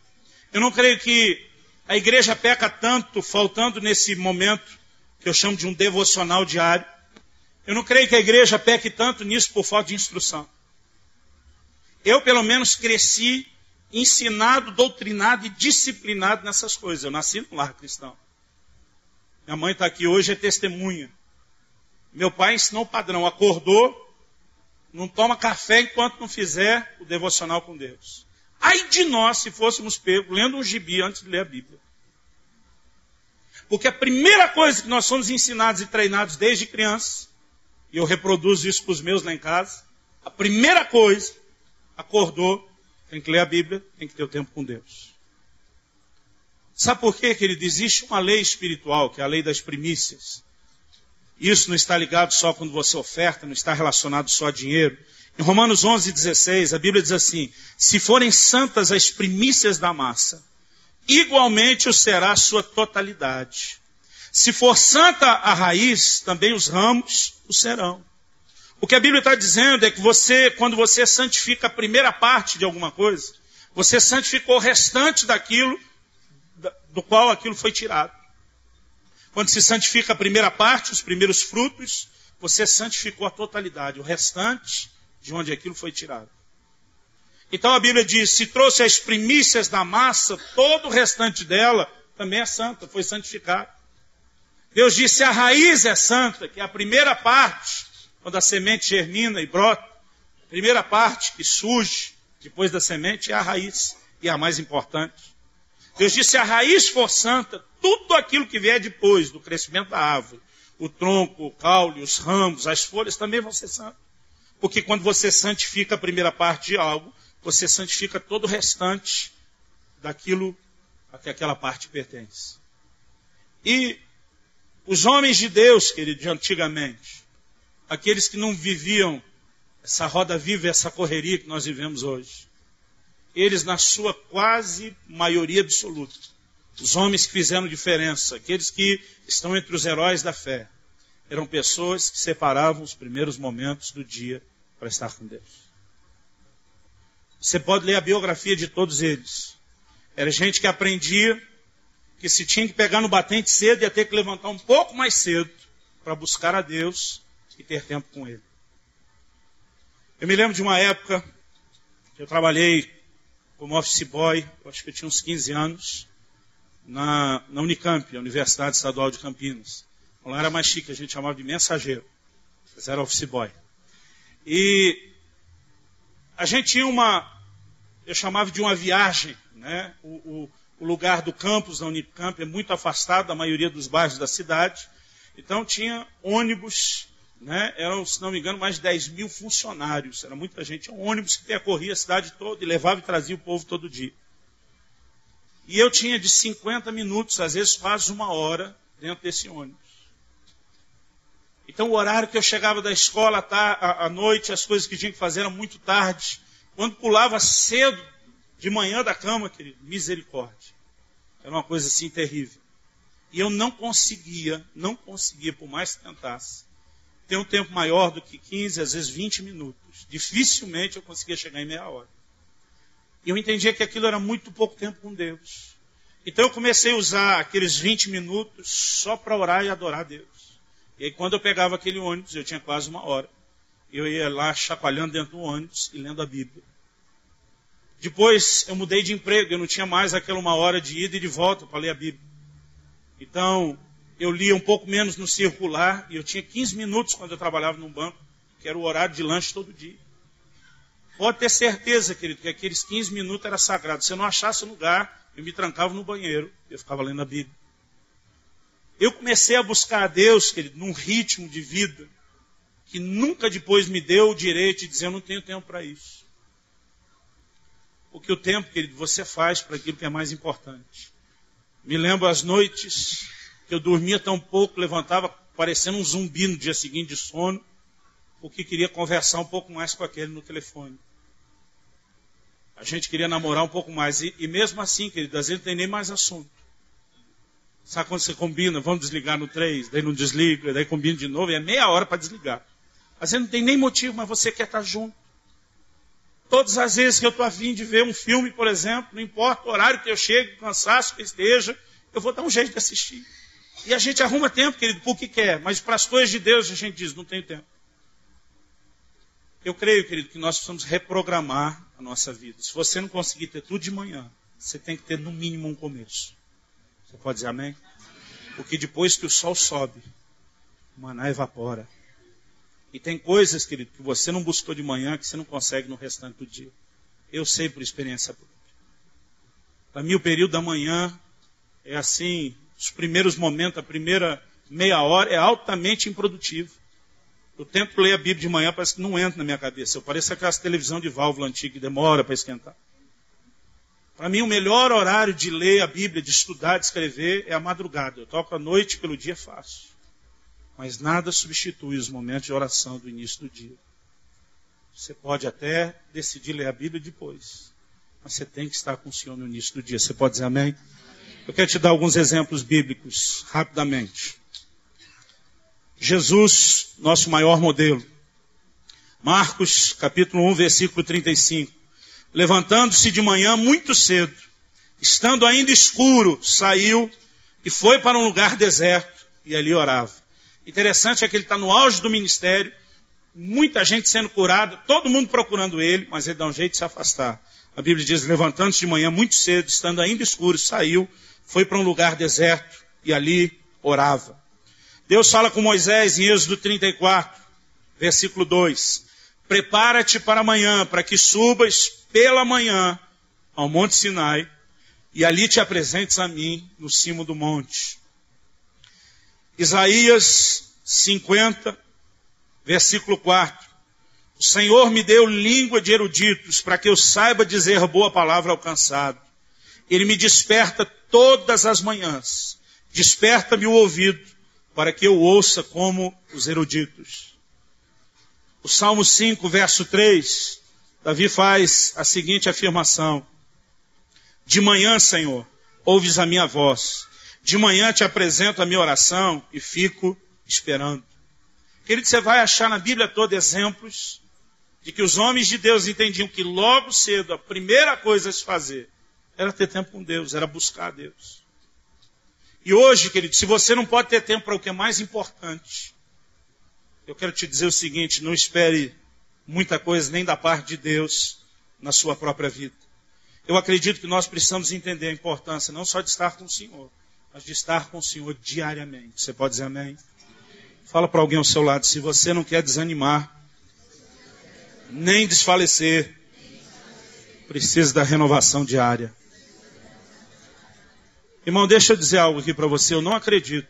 Eu não creio que a igreja peca tanto, faltando nesse momento, que eu chamo de um devocional diário. Eu não creio que a igreja peque tanto nisso por falta de instrução. Eu, pelo menos, cresci ensinado, doutrinado e disciplinado nessas coisas. Eu nasci num lar cristão. Minha mãe está aqui hoje, é testemunha. Meu pai ensinou o padrão, acordou, não toma café enquanto não fizer o devocional com Deus. Ai de nós se fôssemos pegos lendo um gibi antes de ler a Bíblia. Porque a primeira coisa que nós somos ensinados e treinados desde criança, e eu reproduzo isso com os meus lá em casa, a primeira coisa, acordou, tem que ler a Bíblia, tem que ter o tempo com Deus. Sabe por quê, querido? Existe uma lei espiritual, que é a lei das primícias. Isso não está ligado só quando você oferta, não está relacionado só a dinheiro. Em Romanos 11:16, a Bíblia diz assim: se forem santas as primícias da massa, igualmente o será a sua totalidade. Se for santa a raiz, também os ramos o serão. O que a Bíblia está dizendo é que quando você santifica a primeira parte de alguma coisa, você santificou o restante daquilo do qual aquilo foi tirado. Quando se santifica a primeira parte, os primeiros frutos, você santificou a totalidade, o restante de onde aquilo foi tirado. Então a Bíblia diz, se trouxe as primícias da massa, todo o restante dela também é santa, foi santificado. Deus disse, se a raiz é santa, que é a primeira parte, quando a semente germina e brota, a primeira parte que surge depois da semente é a raiz, e a mais importante. Deus disse, se a raiz for santa, tudo aquilo que vier depois do crescimento da árvore, o tronco, o caule, os ramos, as folhas, também vão ser santos. Porque quando você santifica a primeira parte de algo, você santifica todo o restante daquilo a que aquela parte pertence. E os homens de Deus, querido, de antigamente, aqueles que não viviam essa roda viva, essa correria que nós vivemos hoje, eles, na sua quase maioria absoluta, os homens que fizeram diferença, aqueles que estão entre os heróis da fé, eram pessoas que separavam os primeiros momentos do dia para estar com Deus. Você pode ler a biografia de todos eles. Era gente que aprendia que se tinha que pegar no batente cedo, ia ter que levantar um pouco mais cedo para buscar a Deus e ter tempo com Ele. Eu me lembro de uma época que eu trabalhei como office boy, eu acho que eu tinha uns 15 anos, na Unicamp, a Universidade Estadual de Campinas. Lá era mais chique, a gente chamava de mensageiro, mas era office boy. E a gente tinha eu chamava de uma viagem, né? O lugar do campus da Unicamp é muito afastado da maioria dos bairros da cidade, então tinha ônibus, né? Eram, se não me engano, mais de 10 mil funcionários, era muita gente, tinha um ônibus que percorria a cidade toda e levava e trazia o povo todo dia. E eu tinha de 50 minutos, às vezes quase uma hora, dentro desse ônibus. Então o horário que eu chegava da escola à noite, as coisas que tinha que fazer eram muito tarde. Quando pulava cedo, de manhã da cama, querido, misericórdia. Era uma coisa assim terrível. E eu não conseguia, por mais que tentasse, ter um tempo maior do que 15, às vezes 20 minutos. Dificilmente eu conseguia chegar em meia hora. E eu entendia que aquilo era muito pouco tempo com Deus. Então eu comecei a usar aqueles 20 minutos só para orar e adorar a Deus. E aí quando eu pegava aquele ônibus, eu tinha quase uma hora, eu ia lá chacoalhando dentro do ônibus e lendo a Bíblia. Depois eu mudei de emprego, eu não tinha mais aquela uma hora de ida e de volta para ler a Bíblia. Então eu lia um pouco menos no circular e eu tinha 15 minutos quando eu trabalhava num banco, que era o horário de lanche todo dia. Pode ter certeza, querido, que aqueles 15 minutos era sagrado. Se eu não achasse lugar, eu me trancava no banheiro, eu ficava lendo a Bíblia. Eu comecei a buscar a Deus, querido, num ritmo de vida que nunca depois me deu o direito de dizer eu não tenho tempo para isso. Porque o tempo, querido, você faz para aquilo que é mais importante. Me lembro as noites que eu dormia tão pouco, levantava parecendo um zumbi no dia seguinte de sono, porque queria conversar um pouco mais com aquele no telefone. A gente queria namorar um pouco mais. E mesmo assim, querido, às vezes não tem nem mais assunto. Sabe quando você combina, vamos desligar no 3, daí não desliga, daí combina de novo, e é meia hora para desligar. Às vezes não tem nem motivo, mas você quer estar junto. Todas as vezes que eu estou a fim de ver um filme, por exemplo, não importa o horário que eu chegue, o cansaço que esteja, eu vou dar um jeito de assistir. E a gente arruma tempo, querido, por que quer, mas para as coisas de Deus a gente diz, não tenho tempo. Eu creio, querido, que nós precisamos reprogramar a nossa vida. Se você não conseguir ter tudo de manhã, você tem que ter no mínimo um começo. Você pode dizer amém? Porque depois que o sol sobe, o maná evapora. E tem coisas, querido, que você não buscou de manhã, que você não consegue no restante do dia. Eu sei por experiência própria. Para mim, o período da manhã é assim, os primeiros momentos, a primeira meia hora, é altamente improdutivo. Eu tento ler a Bíblia de manhã, parece que não entra na minha cabeça. Eu pareço aquela televisão de válvula antiga que demora para esquentar. Para mim, o melhor horário de ler a Bíblia, de estudar, de escrever, é a madrugada. Eu toco à noite, pelo dia faço. Mas nada substitui os momentos de oração do início do dia. Você pode até decidir ler a Bíblia depois. mas você tem que estar com o Senhor no início do dia. Você pode dizer amém? Eu quero te dar alguns exemplos bíblicos, rapidamente. Jesus, nosso maior modelo. Marcos, capítulo 1, versículo 35. Levantando-se de manhã muito cedo, estando ainda escuro, saiu e foi para um lugar deserto e ali orava. Interessante é que ele está no auge do ministério, muita gente sendo curada, todo mundo procurando ele, mas ele dá um jeito de se afastar. A Bíblia diz, levantando-se de manhã muito cedo, estando ainda escuro, saiu, foi para um lugar deserto e ali orava. Deus fala com Moisés em Êxodo 34, versículo 2. Prepara-te para amanhã, para que subas pela manhã ao Monte Sinai e ali te apresentes a mim no cimo do monte. Isaías 50, versículo 4. O Senhor me deu língua de eruditos para que eu saiba dizer boa palavra ao cansado. Ele me desperta todas as manhãs. Desperta-me o ouvido para que eu ouça como os eruditos. O Salmo 5, verso 3, Davi faz a seguinte afirmação. De manhã, Senhor, ouves a minha voz. De manhã te apresento a minha oração e fico esperando. Querido, você vai achar na Bíblia toda exemplos de que os homens de Deus entendiam que logo cedo a primeira coisa a se fazer era ter tempo com Deus, era buscar a Deus. E hoje, querido, se você não pode ter tempo para o que é mais importante, eu quero te dizer o seguinte, não espere muita coisa nem da parte de Deus na sua própria vida. Eu acredito que nós precisamos entender a importância não só de estar com o Senhor, mas de estar com o Senhor diariamente. Você pode dizer amém? Fala para alguém ao seu lado, se você não quer desanimar, nem desfalecer, precisa da renovação diária. Irmão, deixa eu dizer algo aqui para você, eu não acredito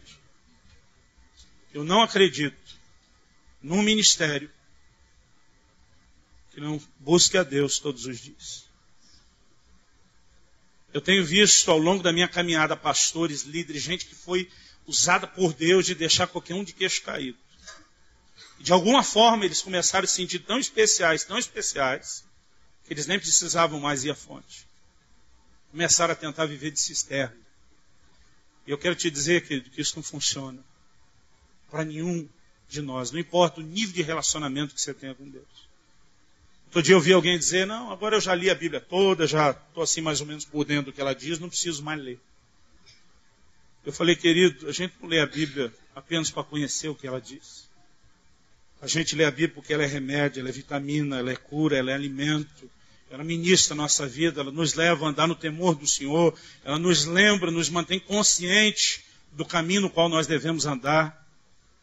num ministério que não busque a Deus todos os dias. Eu tenho visto ao longo da minha caminhada pastores, líderes, gente que foi usada por Deus de deixar qualquer um de queixo caído. E de alguma forma eles começaram a se sentir tão especiais, que eles nem precisavam mais ir à fonte. Começaram a tentar viver de cisterna. E eu quero te dizer, querido, que isso não funciona para nenhum de nós. Não importa o nível de relacionamento que você tenha com Deus. Outro dia eu ouvi alguém dizer, não, agora eu já li a Bíblia toda, já estou assim mais ou menos por dentro do que ela diz, não preciso mais ler. Eu falei, querido, a gente não lê a Bíblia apenas para conhecer o que ela diz. A gente lê a Bíblia porque ela é remédio, ela é vitamina, ela é cura, ela é alimento. Ela ministra a nossa vida, ela nos leva a andar no temor do Senhor, ela nos lembra, nos mantém consciente do caminho no qual nós devemos andar.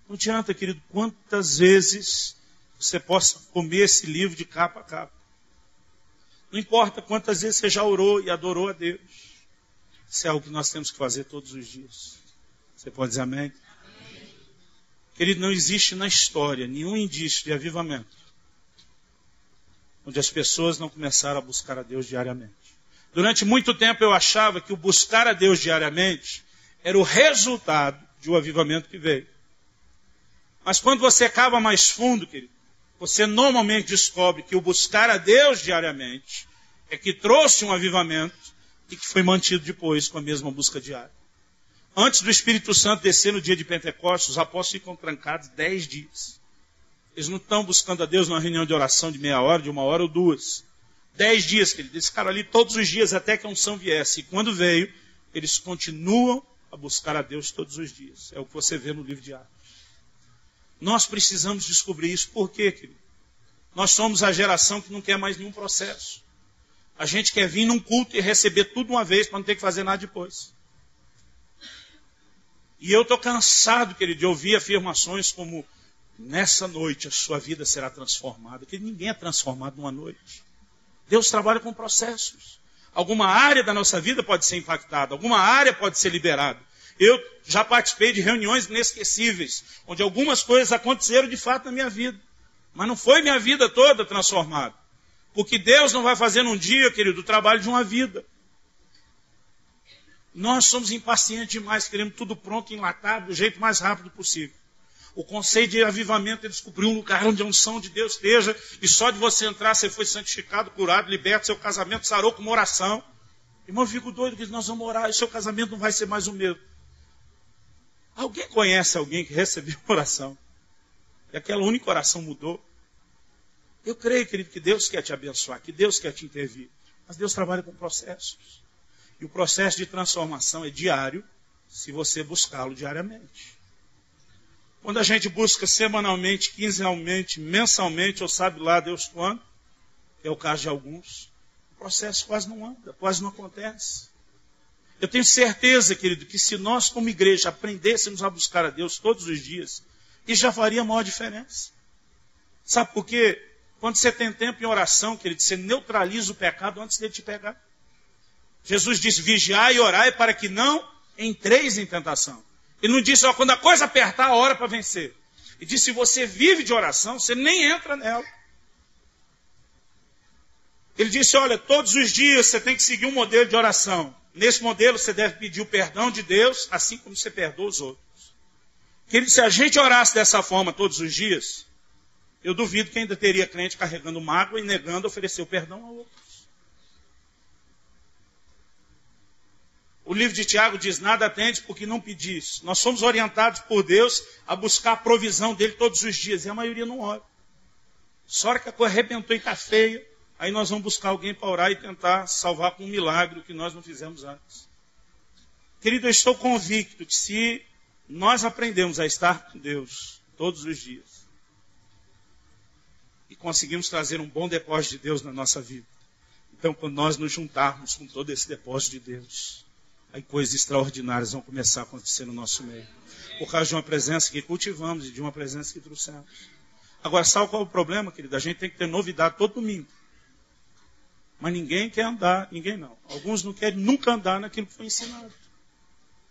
Não adianta, querido, quantas vezes você possa comer esse livro de capa a capa. Não importa quantas vezes você já orou e adorou a Deus. Isso é algo que nós temos que fazer todos os dias. Você pode dizer amém? Querido, não existe na história nenhum indício de avivamento onde as pessoas não começaram a buscar a Deus diariamente. Durante muito tempo eu achava que o buscar a Deus diariamente era o resultado de um avivamento que veio. Mas quando você cava mais fundo, querido, você normalmente descobre que o buscar a Deus diariamente é que trouxe um avivamento e que foi mantido depois com a mesma busca diária. Antes do Espírito Santo descer no dia de Pentecostes, os apóstolos ficam trancados 10 dias. Eles não estão buscando a Deus numa reunião de oração de meia hora, de 1 hora ou 2. 10 dias, querido. Eles ficaram ali todos os dias até que a unção viesse. E quando veio, eles continuam a buscar a Deus todos os dias. É o que você vê no livro de Atos. Nós precisamos descobrir isso. Por quê, querido? Nós somos a geração que não quer mais nenhum processo. A gente quer vir num culto e receber tudo uma vez para não ter que fazer nada depois. E eu estou cansado, querido, de ouvir afirmações como nessa noite a sua vida será transformada. Porque ninguém é transformado numa noite. Deus trabalha com processos. Alguma área da nossa vida pode ser impactada, alguma área pode ser liberada. Eu já participei de reuniões inesquecíveis, onde algumas coisas aconteceram de fato na minha vida. Mas não foi minha vida toda transformada. Porque Deus não vai fazer num dia, querido, o trabalho de uma vida. Nós somos impacientes demais, queremos tudo pronto, enlatado, do jeito mais rápido possível. O conceito de avivamento é descobrir um lugar onde a unção de Deus esteja, e só de você entrar, você foi santificado, curado, liberto, seu casamento sarou com uma oração. Irmão, eu fico doido que nós vamos orar e seu casamento não vai ser mais o mesmo. Alguém conhece alguém que recebeu uma oração e aquela única oração mudou? Eu creio, querido, que Deus quer te abençoar, que Deus quer te intervir. Mas Deus trabalha com processos. E o processo de transformação é diário, se você buscá-lo diariamente. Quando a gente busca semanalmente, quinzenalmente, mensalmente, ou sabe lá Deus quando, que é o caso de alguns, o processo quase não anda, quase não acontece. Eu tenho certeza, querido, que se nós como igreja aprendêssemos a buscar a Deus todos os dias, isso já faria a maior diferença. Sabe por quê? Quando você tem tempo em oração, querido, você neutraliza o pecado antes dele te pegar. Jesus disse, vigiai e orai para que não entreis em tentação. Ele não disse, ó, quando a coisa apertar, a hora para vencer. Ele disse, se você vive de oração, você nem entra nela. Ele disse, olha, todos os dias você tem que seguir um modelo de oração. Nesse modelo você deve pedir o perdão de Deus, assim como você perdoa os outros. Querido, se a gente orasse dessa forma todos os dias, eu duvido que ainda teria crente carregando mágoa e negando oferecer o perdão a outros. O livro de Tiago diz, nada atende porque não pedis. Nós somos orientados por Deus a buscar a provisão dele todos os dias, e a maioria não ora. Só hora que a coisa arrebentou e está feia, aí nós vamos buscar alguém para orar e tentar salvar com um milagre o que nós não fizemos antes. Querido, eu estou convicto que se nós aprendemos a estar com Deus todos os dias e conseguimos trazer um bom depósito de Deus na nossa vida, então quando nós nos juntarmos com todo esse depósito de Deus, aí coisas extraordinárias vão começar a acontecer no nosso meio. Por causa de uma presença que cultivamos e de uma presença que trouxemos. Agora, sabe qual é o problema, querido? A gente tem que ter novidade todo domingo. Mas ninguém quer andar, ninguém não. Alguns não querem nunca andar naquilo que foi ensinado.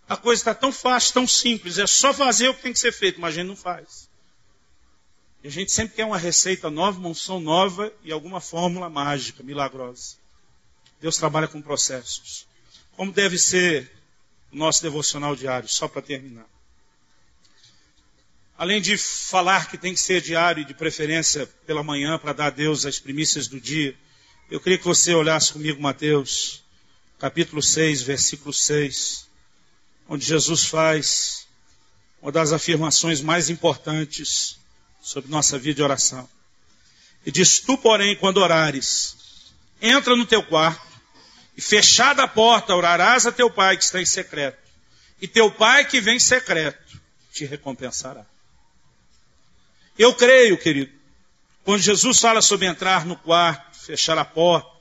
A coisa está tão fácil, tão simples. É só fazer o que tem que ser feito, mas a gente não faz. E a gente sempre quer uma receita nova, uma unção nova e alguma fórmula mágica, milagrosa. Deus trabalha com processos. Como deve ser o nosso devocional diário, só para terminar. Além de falar que tem que ser diário e de preferência pela manhã para dar a Deus as primícias do dia, eu queria que você olhasse comigo Mateus, capítulo 6, versículo 6, onde Jesus faz uma das afirmações mais importantes sobre nossa vida de oração. E diz, tu, porém, quando orares, entra no teu quarto, e fechada a porta, orarás a teu pai que está em secreto. E teu pai que vem em secreto te recompensará. Eu creio, querido, quando Jesus fala sobre entrar no quarto, fechar a porta,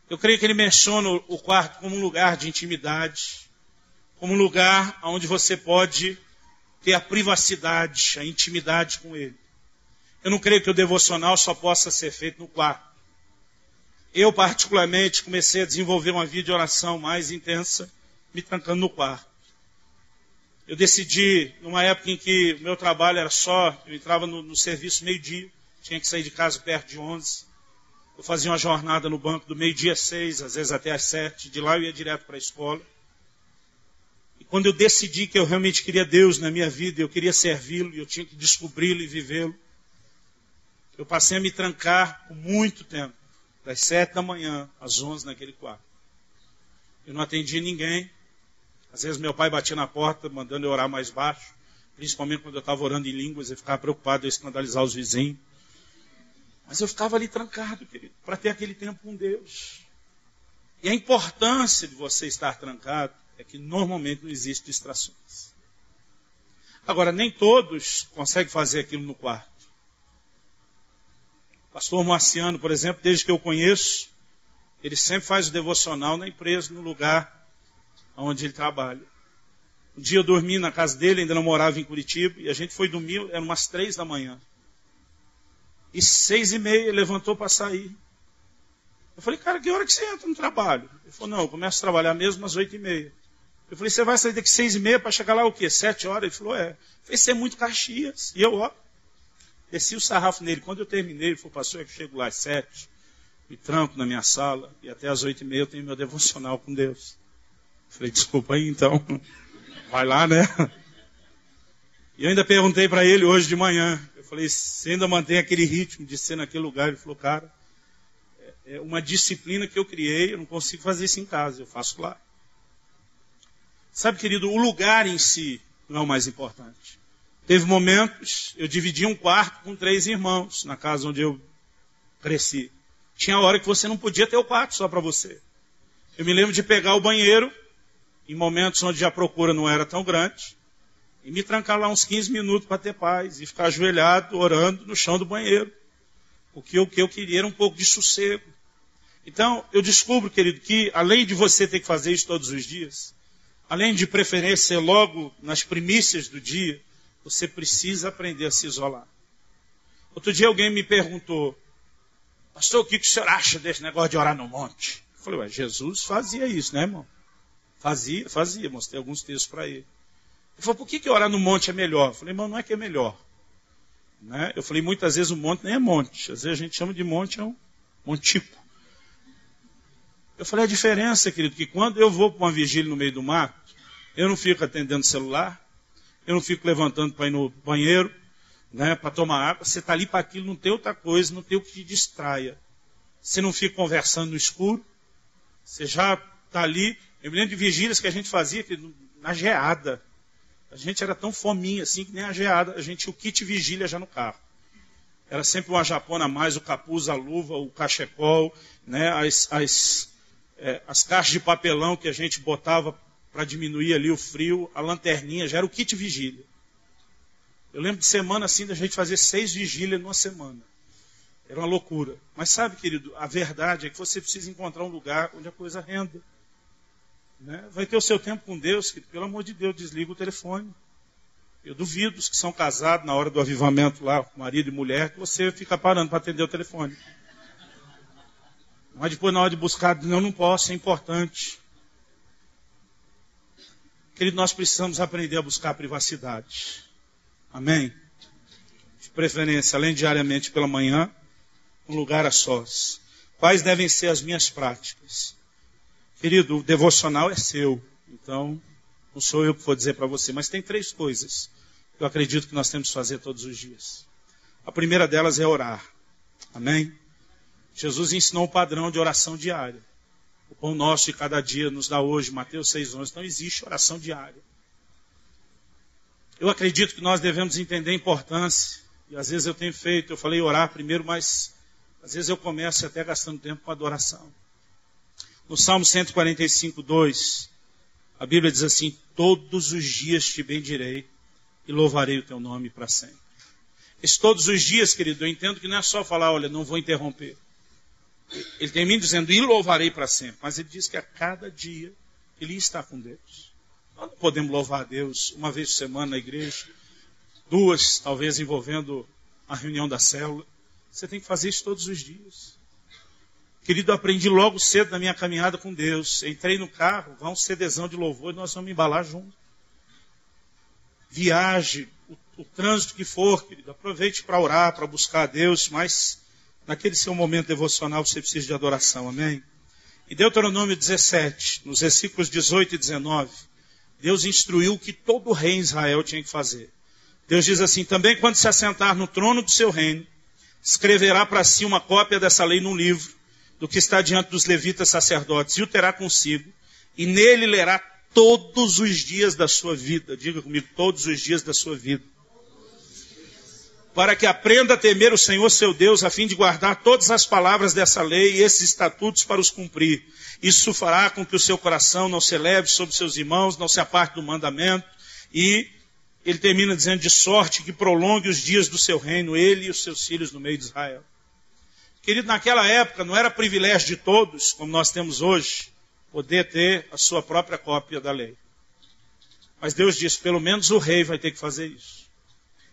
eu creio que ele menciona o quarto como um lugar de intimidade, como um lugar onde você pode ter a privacidade, a intimidade com ele. Eu não creio que o devocional só possa ser feito no quarto. Eu, particularmente, comecei a desenvolver uma vida de oração mais intensa, me trancando no quarto. Eu decidi, numa época em que o meu trabalho era só, eu entrava no serviço meio-dia, tinha que sair de casa perto de 11. Eu fazia uma jornada no banco do meio-dia às 6, às vezes até às 7. De lá eu ia direto para a escola. E quando eu decidi que eu realmente queria Deus na minha vida, eu queria servi-lo, e eu tinha que descobri-lo e vivê-lo, eu passei a me trancar por muito tempo. Das 7 da manhã às 11 naquele quarto. Eu não atendia ninguém. Às vezes meu pai batia na porta, mandando eu orar mais baixo. Principalmente quando eu estava orando em línguas, eu ficava preocupado em escandalizar os vizinhos. Mas eu ficava ali trancado, querido, para ter aquele tempo com Deus. E a importância de você estar trancado é que normalmente não existem distrações. Agora, nem todos conseguem fazer aquilo no quarto. Pastor Marciano, por exemplo, desde que eu conheço, ele sempre faz o devocional na empresa, no lugar onde ele trabalha. Um dia eu dormi na casa dele, ainda não morava em Curitiba, e a gente foi dormir, eram umas 3 da manhã. E 6h30 ele levantou para sair. Eu falei, cara, que hora que você entra no trabalho? Ele falou, não, eu começo a trabalhar mesmo às 8h30. Eu falei, você vai sair daqui 6h30 para chegar lá o quê? 7 horas? Ele falou, é. Eu falei, você é muito Caxias. E eu, ó, desci o sarrafo nele. Quando eu terminei, ele falou, pastor, eu chego lá às 7, me tranco na minha sala, e até às 8h30 eu tenho meu devocional com Deus. Eu falei, desculpa aí então, vai lá, né? E eu ainda perguntei para ele hoje de manhã. Eu falei, você ainda mantém aquele ritmo de ser naquele lugar? Ele falou, cara, é uma disciplina que eu criei, eu não consigo fazer isso em casa, eu faço lá. Sabe, querido, o lugar em si não é o mais importante. Teve momentos, eu dividi um quarto com 3 irmãos, na casa onde eu cresci. Tinha hora que você não podia ter o quarto só para você. Eu me lembro de pegar o banheiro, em momentos onde a procura não era tão grande, e me trancar lá uns 15 minutos para ter paz, e ficar ajoelhado, orando no chão do banheiro. Porque o que eu queria era um pouco de sossego. Então, eu descubro, querido, que além de você ter que fazer isso todos os dias, além de preferência ser logo nas primícias do dia, você precisa aprender a se isolar. Outro dia alguém me perguntou, pastor, o que o senhor acha desse negócio de orar no monte? Eu falei, ué, Jesus fazia isso, né, irmão? Fazia, mostrei alguns textos para ele. Ele falou, por que orar no monte é melhor? Eu falei, irmão, não é que é melhor. Né? Eu falei, muitas vezes o monte nem é monte. Às vezes a gente chama de monte, é um montico. Eu falei, a diferença, querido, que quando eu vou para uma vigília no meio do mato, eu não fico atendendo celular, eu não fico levantando para ir no banheiro, né, para tomar água. Você está ali para aquilo, não tem outra coisa, não tem o que te distraia. Você não fica conversando no escuro, você já está ali. Eu me lembro de vigílias que a gente fazia na geada. A gente era tão fominha assim que nem a geada. A gente tinha o kit vigília já no carro. Era sempre uma japona a mais, o capuz, a luva, o cachecol, né, as caixas de papelão que a gente botava para diminuir ali o frio, a lanterninha, já era o kit vigília. Eu lembro de semana assim, da gente fazer 6 vigílias numa semana. Era uma loucura. Mas sabe, querido, a verdade é que você precisa encontrar um lugar onde a coisa renda. Né? Vai ter o seu tempo com Deus, que, pelo amor de Deus, desliga o telefone. Eu duvido os que são casados na hora do avivamento lá, marido e mulher, que você fica parando para atender o telefone. Mas depois, na hora de buscar, não posso, é importante. Querido, nós precisamos aprender a buscar a privacidade. Amém? De preferência, além diariamente pela manhã, um lugar a sós. Quais devem ser as minhas práticas? Querido, o devocional é seu. Então, não sou eu que vou dizer para você. Mas tem 3 coisas que eu acredito que nós temos que fazer todos os dias. A primeira delas é orar. Amém? Jesus ensinou o padrão de oração diária. O pão nosso de cada dia nos dá hoje, Mateus 6,11. Então existe oração diária. Eu acredito que nós devemos entender a importância. E às vezes eu tenho feito, eu falei orar primeiro, mas às vezes eu começo até gastando tempo com adoração. No Salmo 145, 2, a Bíblia diz assim, todos os dias te bendirei e louvarei o teu nome para sempre. Esse todos os dias, querido, eu entendo que não é só falar, olha, não vou interromper. Ele termina dizendo, e louvarei para sempre. Mas ele diz que a cada dia ele está com Deus. Nós não podemos louvar a Deus uma vez por semana na igreja, 2, talvez envolvendo a reunião da célula. Você tem que fazer isso todos os dias. Querido, eu aprendi logo cedo na minha caminhada com Deus. Entrei no carro, vai um CDzão de louvor e nós vamos embalar junto. Viaje, o trânsito que for, querido, aproveite para orar, para buscar a Deus, mas naquele seu momento devocional você precisa de adoração, amém? Em Deuteronômio 17, nos versículos 18 e 19, Deus instruiu o que todo rei em Israel tinha que fazer. Deus diz assim, também quando se assentar no trono do seu reino, escreverá para si uma cópia dessa lei num livro, do que está diante dos levitas sacerdotes, e o terá consigo, e nele lerá todos os dias da sua vida. Diga comigo, todos os dias da sua vida. Para que aprenda a temer o Senhor seu Deus, a fim de guardar todas as palavras dessa lei e esses estatutos para os cumprir. Isso fará com que o seu coração não se eleve sobre seus irmãos, não se aparte do mandamento. E ele termina dizendo, de sorte que prolongue os dias do seu reino, ele e os seus filhos no meio de Israel. Querido, naquela época não era privilégio de todos, como nós temos hoje, poder ter a sua própria cópia da lei. Mas Deus disse, pelo menos o rei vai ter que fazer isso.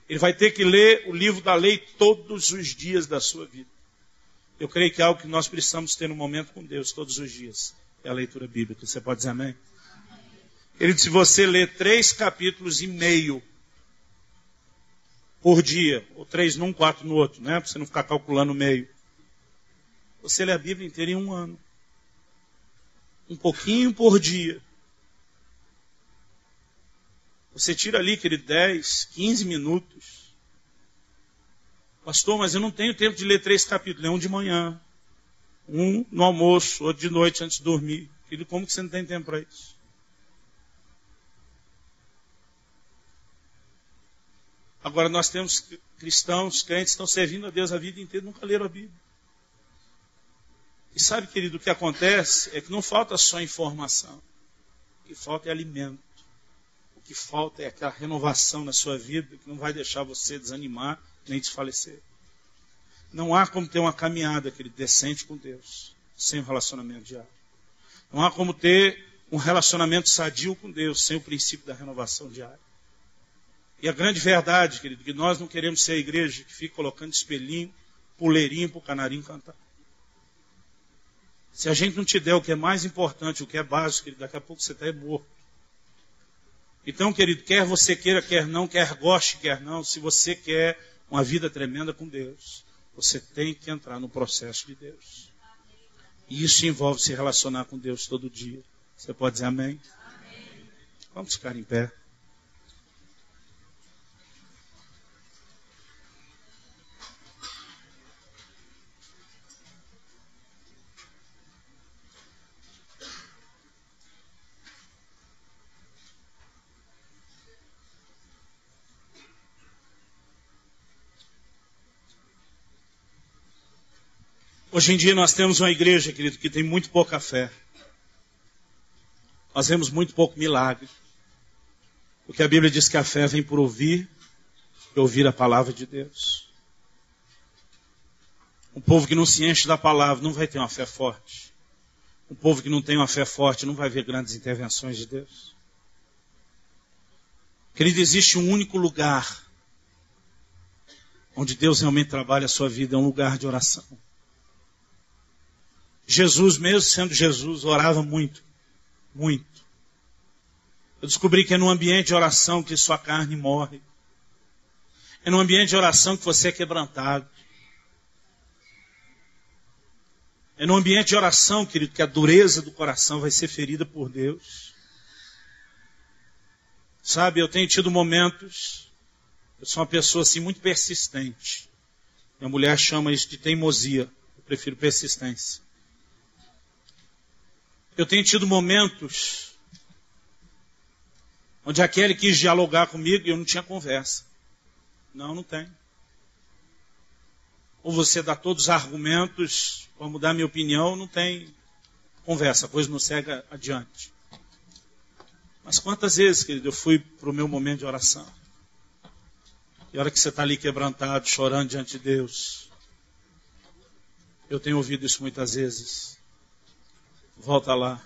Ele vai ter que ler o livro da lei todos os dias da sua vida. Eu creio que é algo que nós precisamos ter no momento com Deus, todos os dias. É a leitura bíblica. Você pode dizer amém? Querido, se você ler 3,5 capítulos por dia, ou 3 num, 4 no outro, né? Para você não ficar calculando o meio. Você lê a Bíblia inteira em 1 ano. Um pouquinho por dia. Você tira ali, querido, 10, 15 minutos. Pastor, mas eu não tenho tempo de ler 3 capítulos. Lê um de manhã, um no almoço, outro de noite antes de dormir. Querido, como que você não tem tempo para isso? Agora nós temos cristãos, crentes que estão servindo a Deus a vida inteira, nunca leram a Bíblia. E sabe, querido, o que acontece é que não falta só informação. O que falta é alimento. O que falta é aquela renovação na sua vida que não vai deixar você desanimar nem desfalecer. Não há como ter uma caminhada, querido, decente com Deus, sem um relacionamento diário. Não há como ter um relacionamento sadio com Deus sem o princípio da renovação diária. E a grande verdade, querido, que nós não queremos ser a igreja que fica colocando espelhinho, puleirinho para o canarinho cantar. Se a gente não te der o que é mais importante, o que é básico, querido, daqui a pouco você está morto. Então, querido, quer você queira, quer não, quer goste, quer não, se você quer uma vida tremenda com Deus, você tem que entrar no processo de Deus. E isso envolve se relacionar com Deus todo dia. Você pode dizer amém? Amém. Vamos ficar em pé. Hoje em dia nós temos uma igreja, querido, que tem muito pouca fé. Nós vemos muito pouco milagre. Porque a Bíblia diz que a fé vem por ouvir e ouvir a palavra de Deus. Um povo que não se enche da palavra não vai ter uma fé forte. Um povo que não tem uma fé forte não vai ver grandes intervenções de Deus. Querido, existe um único lugar onde Deus realmente trabalha a sua vida, é um lugar de oração. Jesus, mesmo sendo Jesus, orava muito, muito. Eu descobri que é num ambiente de oração que sua carne morre. É num ambiente de oração que você é quebrantado. É num ambiente de oração, querido, que a dureza do coração vai ser ferida por Deus. Sabe, eu tenho tido momentos, eu sou uma pessoa assim muito persistente. Minha mulher chama isso de teimosia, eu prefiro persistência. Eu tenho tido momentos onde aquele quis dialogar comigo e eu não tinha conversa. Não tem. Ou você dá todos os argumentos para mudar minha opinião, não tem conversa, a coisa não segue adiante. Mas quantas vezes, querido, eu fui para o meu momento de oração. E a hora que você está ali quebrantado, chorando diante de Deus, eu tenho ouvido isso muitas vezes. Volta lá,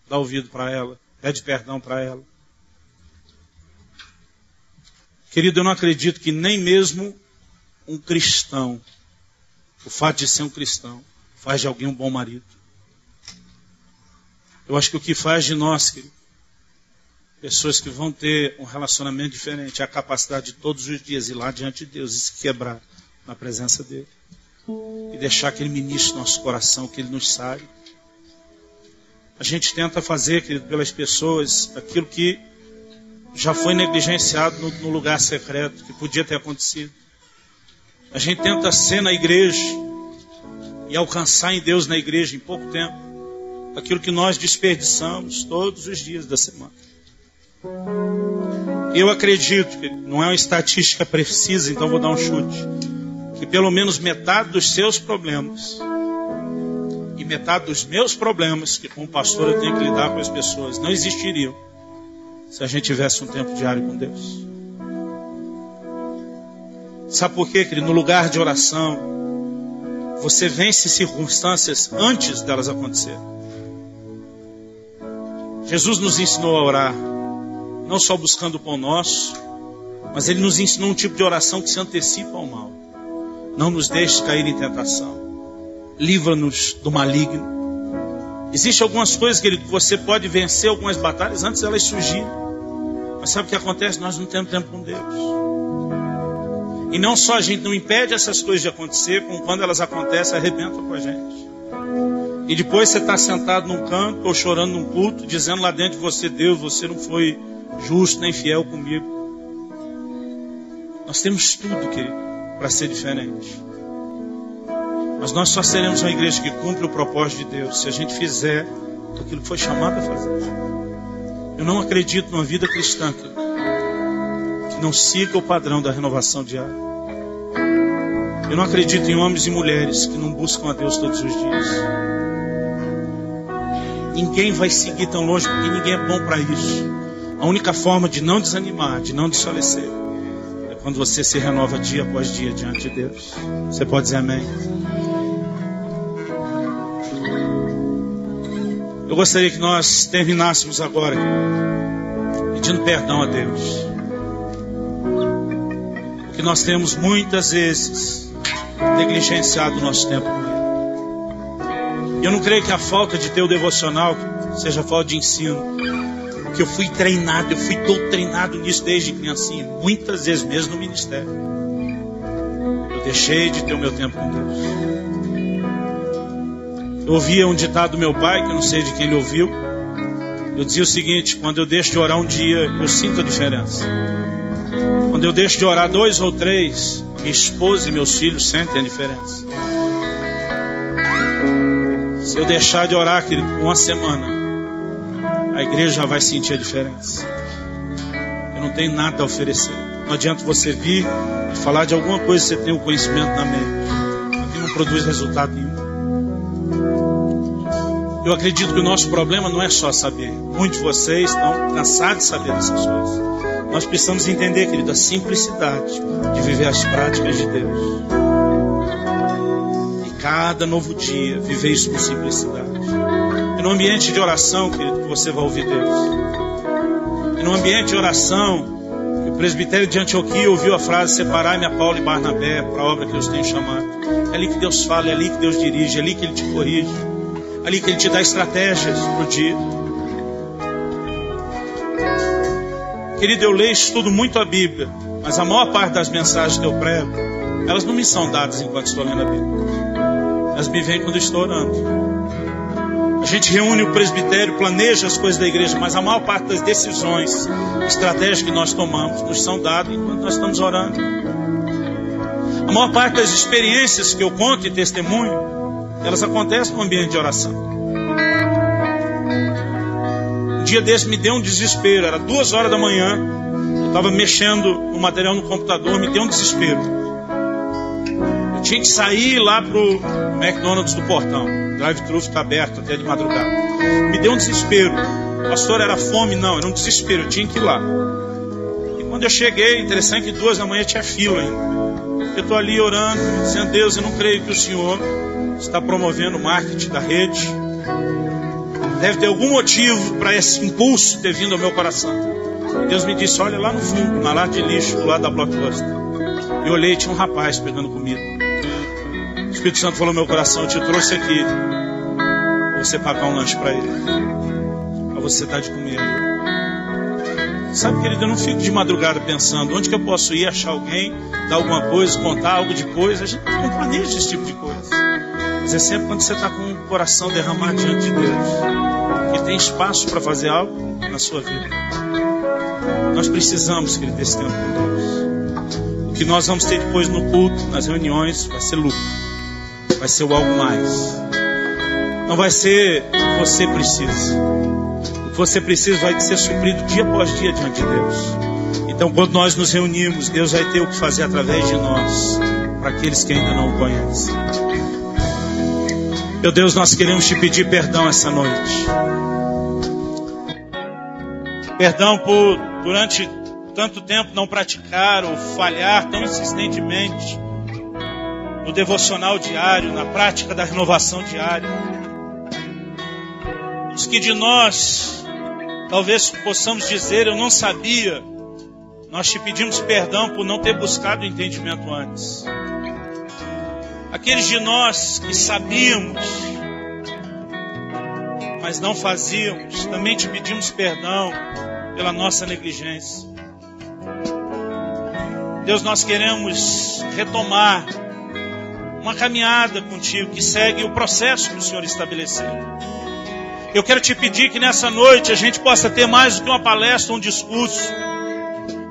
dá ouvido para ela, pede perdão para ela. Querido, eu não acredito que nem mesmo um cristão, o fato de ser um cristão, faz de alguém um bom marido. Eu acho que o que faz de nós, querido, pessoas que vão ter um relacionamento diferente, é a capacidade de todos os dias ir lá diante de Deus e se quebrar na presença dele. E deixar que ele ministre nosso coração, que ele nos sare. A gente tenta fazer, querido, pelas pessoas aquilo que já foi negligenciado no lugar secreto, que podia ter acontecido. A gente tenta ser na igreja e alcançar em Deus na igreja em pouco tempo aquilo que nós desperdiçamos todos os dias da semana. Eu acredito, que não é uma estatística precisa, então vou dar um chute, que pelo menos metade dos seus problemas e metade dos meus problemas, que como pastor eu tenho que lidar com as pessoas, não existiriam se a gente tivesse um tempo diário com Deus. Sabe por quê, querido? No lugar de oração, você vence circunstâncias antes delas acontecerem. Jesus nos ensinou a orar, não só buscando o pão nosso, mas Ele nos ensinou um tipo de oração que se antecipa ao mal. Não nos deixe cair em tentação. Livra-nos do maligno. Existem algumas coisas, querido, que você pode vencer algumas batalhas antes delas surgirem. Mas sabe o que acontece? Nós não temos tempo com Deus. E não só a gente não impede essas coisas de acontecer, como quando elas acontecem, arrebenta com a gente. E depois você está sentado num canto ou chorando num culto, dizendo lá dentro de você: Deus, você não foi justo nem fiel comigo. Nós temos tudo, querido, para ser diferente. Mas nós só seremos uma igreja que cumpre o propósito de Deus se a gente fizer aquilo que foi chamado a fazer. Eu não acredito numa vida cristã que não siga o padrão da renovação diária. Eu não acredito em homens e mulheres que não buscam a Deus todos os dias. Ninguém vai seguir tão longe porque ninguém é bom para isso. A única forma de não desanimar, de não desfalecer, é quando você se renova dia após dia diante de Deus. Você pode dizer amém? Eu gostaria que nós terminássemos agora pedindo perdão a Deus, porque nós temos muitas vezes negligenciado o nosso tempo com Ele. Eu não creio que a falta de ter o devocional seja falta de ensino, porque eu fui treinado, eu fui doutrinado nisso desde criancinha, muitas vezes mesmo no ministério. Eu deixei de ter o meu tempo com Deus. Eu ouvia um ditado do meu pai, que eu não sei de quem ele ouviu. Eu dizia o seguinte: quando eu deixo de orar um dia, eu sinto a diferença. Quando eu deixo de orar 2 ou 3, minha esposa e meus filhos sentem a diferença. Se eu deixar de orar, querido, por uma semana, a igreja já vai sentir a diferença. Eu não tenho nada a oferecer. Não adianta você vir e falar de alguma coisa que você tem o conhecimento na mente, que não produz resultado nenhum. Eu acredito que o nosso problema não é só saber. Muitos de vocês estão cansados de saber dessas coisas. Nós precisamos entender, querido, a simplicidade de viver as práticas de Deus. E cada novo dia, viver isso com simplicidade. É no ambiente de oração, querido, que você vai ouvir Deus. É no ambiente de oração que o presbitério de Antioquia ouviu a frase: separai-me a Paulo e Barnabé para a obra que eu os tenho chamado. É ali que Deus fala, é ali que Deus dirige, é ali que Ele te corrige, é ali que Ele te dá estratégias para o dia. Querido, eu leio e estudo muito a Bíblia, mas a maior parte das mensagens que eu prego, elas não me são dadas enquanto estou lendo a Bíblia. Elas me vêm quando estou orando. A gente reúne o presbitério, planeja as coisas da igreja, mas a maior parte das decisões, estratégias que nós tomamos, nos são dadas enquanto nós estamos orando. A maior parte das experiências que eu conto e testemunho, elas acontecem no ambiente de oração. Um dia desse me deu um desespero, era 2 horas da manhã, eu estava mexendo no material no computador, me deu um desespero. Eu tinha que sair lá pro McDonald's do portão, o drive-thru fica aberto até de madrugada. Me deu um desespero. Pastor, era fome? Não, era um desespero, eu tinha que ir lá. E quando eu cheguei, interessante que 2 da manhã tinha fila ainda. Eu estou ali orando, dizendo: Deus, eu não creio que o Senhor está promovendo o marketing da rede. Deve ter algum motivo para esse impulso ter vindo ao meu coração. E Deus me disse: olha lá no fundo, na lata de lixo, do lado da Blockbuster. Eu olhei e tinha um rapaz pegando comida. O Espírito Santo falou no meu coração: eu te trouxe aqui para você pagar um lanche para ele, para você dar de comer. Sabe, querido, eu não fico de madrugada pensando onde que eu posso ir, achar alguém, dar alguma coisa, contar algo depois. A gente não planeja esse tipo de coisa. Mas é sempre quando você está com o coração derramado diante de Deus, que tem espaço para fazer algo na sua vida. Nós precisamos, querido, desse tempo com Deus. O que nós vamos ter depois no culto, nas reuniões, vai ser lucro. Vai ser o algo mais. Não vai ser o que você precisa. O que você precisa vai ser suprido dia após dia diante de Deus. Então, quando nós nos reunimos, Deus vai ter o que fazer através de nós, para aqueles que ainda não o conhecem. Meu Deus, nós queremos te pedir perdão essa noite. Perdão por, durante tanto tempo, não praticar ou falhar tão insistentemente no devocional diário, na prática da renovação diária. Os que de nós, talvez possamos dizer: eu não sabia. Nós te pedimos perdão por não ter buscado o entendimento antes. Aqueles de nós que sabíamos, mas não fazíamos, também te pedimos perdão pela nossa negligência. Deus, nós queremos retomar uma caminhada contigo que segue o processo que o Senhor estabeleceu. Eu quero te pedir que nessa noite a gente possa ter mais do que uma palestra, um discurso.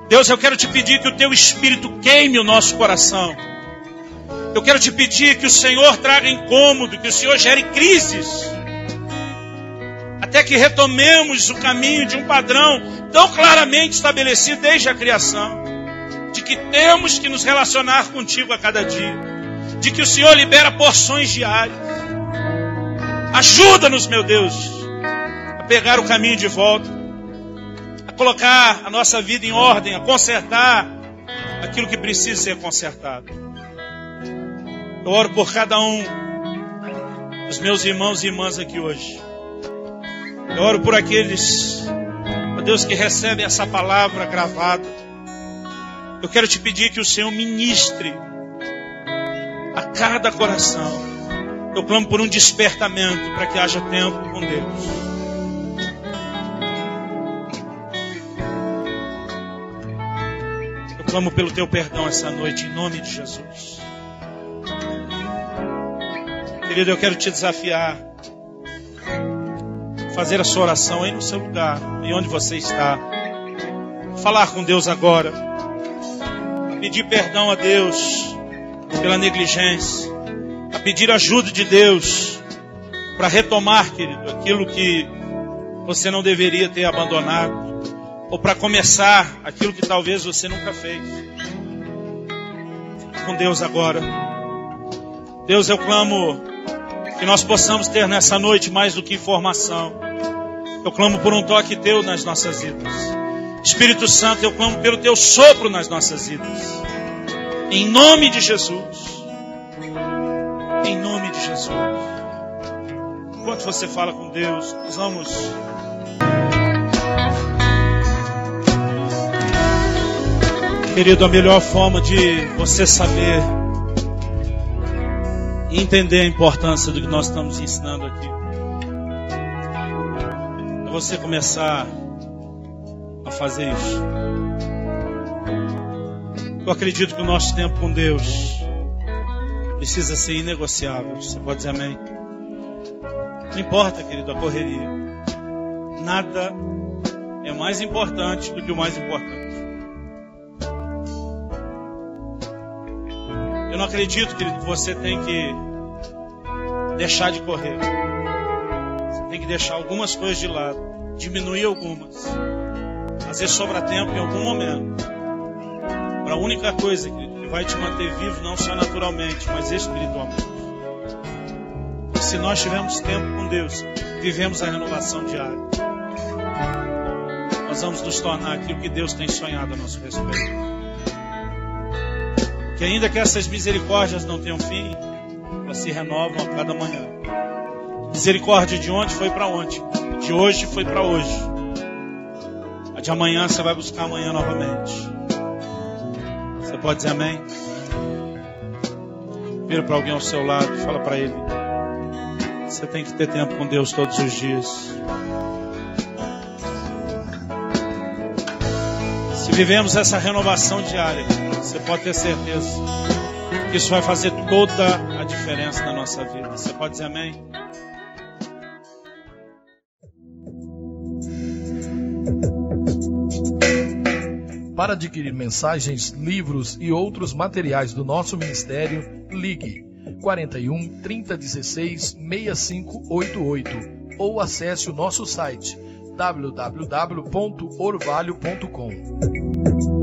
Deus, eu quero te pedir que o teu Espírito queime o nosso coração. Eu quero te pedir que o Senhor traga incômodo, que o Senhor gere crises, até que retomemos o caminho de um padrão tão claramente estabelecido desde a criação, de que temos que nos relacionar contigo a cada dia, de que o Senhor libera porções diárias. Ajuda-nos, meu Deus, a pegar o caminho de volta, a colocar a nossa vida em ordem, a consertar aquilo que precisa ser consertado. Eu oro por cada um dos meus irmãos e irmãs aqui hoje. Eu oro por aqueles, ó Deus, que recebem essa palavra gravada. Eu quero te pedir que o Senhor ministre a cada coração. Eu clamo por um despertamento para que haja tempo com Deus. Eu clamo pelo teu perdão essa noite, em nome de Jesus. Querido, eu quero te desafiar a fazer a sua oração aí no seu lugar, em onde você está. Falar com Deus agora. Pedir perdão a Deus pela negligência. A pedir ajuda de Deus para retomar, querido, aquilo que você não deveria ter abandonado, ou para começar aquilo que talvez você nunca fez. Fique com Deus agora. Deus, eu clamo que nós possamos ter nessa noite mais do que informação. Eu clamo por um toque teu nas nossas vidas. Espírito Santo, eu clamo pelo teu sopro nas nossas vidas. Em nome de Jesus. Em nome de Jesus. Enquanto você fala com Deus, nós vamos... Querido, a melhor forma de você saber e entender a importância do que nós estamos ensinando aqui é você começar a fazer isso. Eu acredito que o nosso tempo com Deus precisa ser inegociável. Você pode dizer amém? Não importa, querido, a correria. Nada é mais importante do que o mais importante. Eu não acredito, querido, que você tem que deixar de correr. Você tem que deixar algumas coisas de lado, diminuir algumas. Às vezes sobra tempo em algum momento para a única coisa, querido, que vai te manter vivo, não só naturalmente, mas espiritualmente. E se nós tivermos tempo com Deus, vivemos a renovação diária, nós vamos nos tornar aquilo que Deus tem sonhado a nosso respeito. Que ainda que essas misericórdias não tenham fim, elas se renovam a cada manhã. Misericórdia de ontem foi para ontem, de hoje foi para hoje. A de amanhã você vai buscar amanhã novamente. Você pode dizer amém? Vira para alguém ao seu lado e fala para ele: você tem que ter tempo com Deus todos os dias. Se vivemos essa renovação diária, você pode ter certeza que isso vai fazer toda a diferença na nossa vida. Você pode dizer amém? Para adquirir mensagens, livros e outros materiais do nosso ministério, ligue 41 3016 6588 ou acesse o nosso site www.orvalho.com.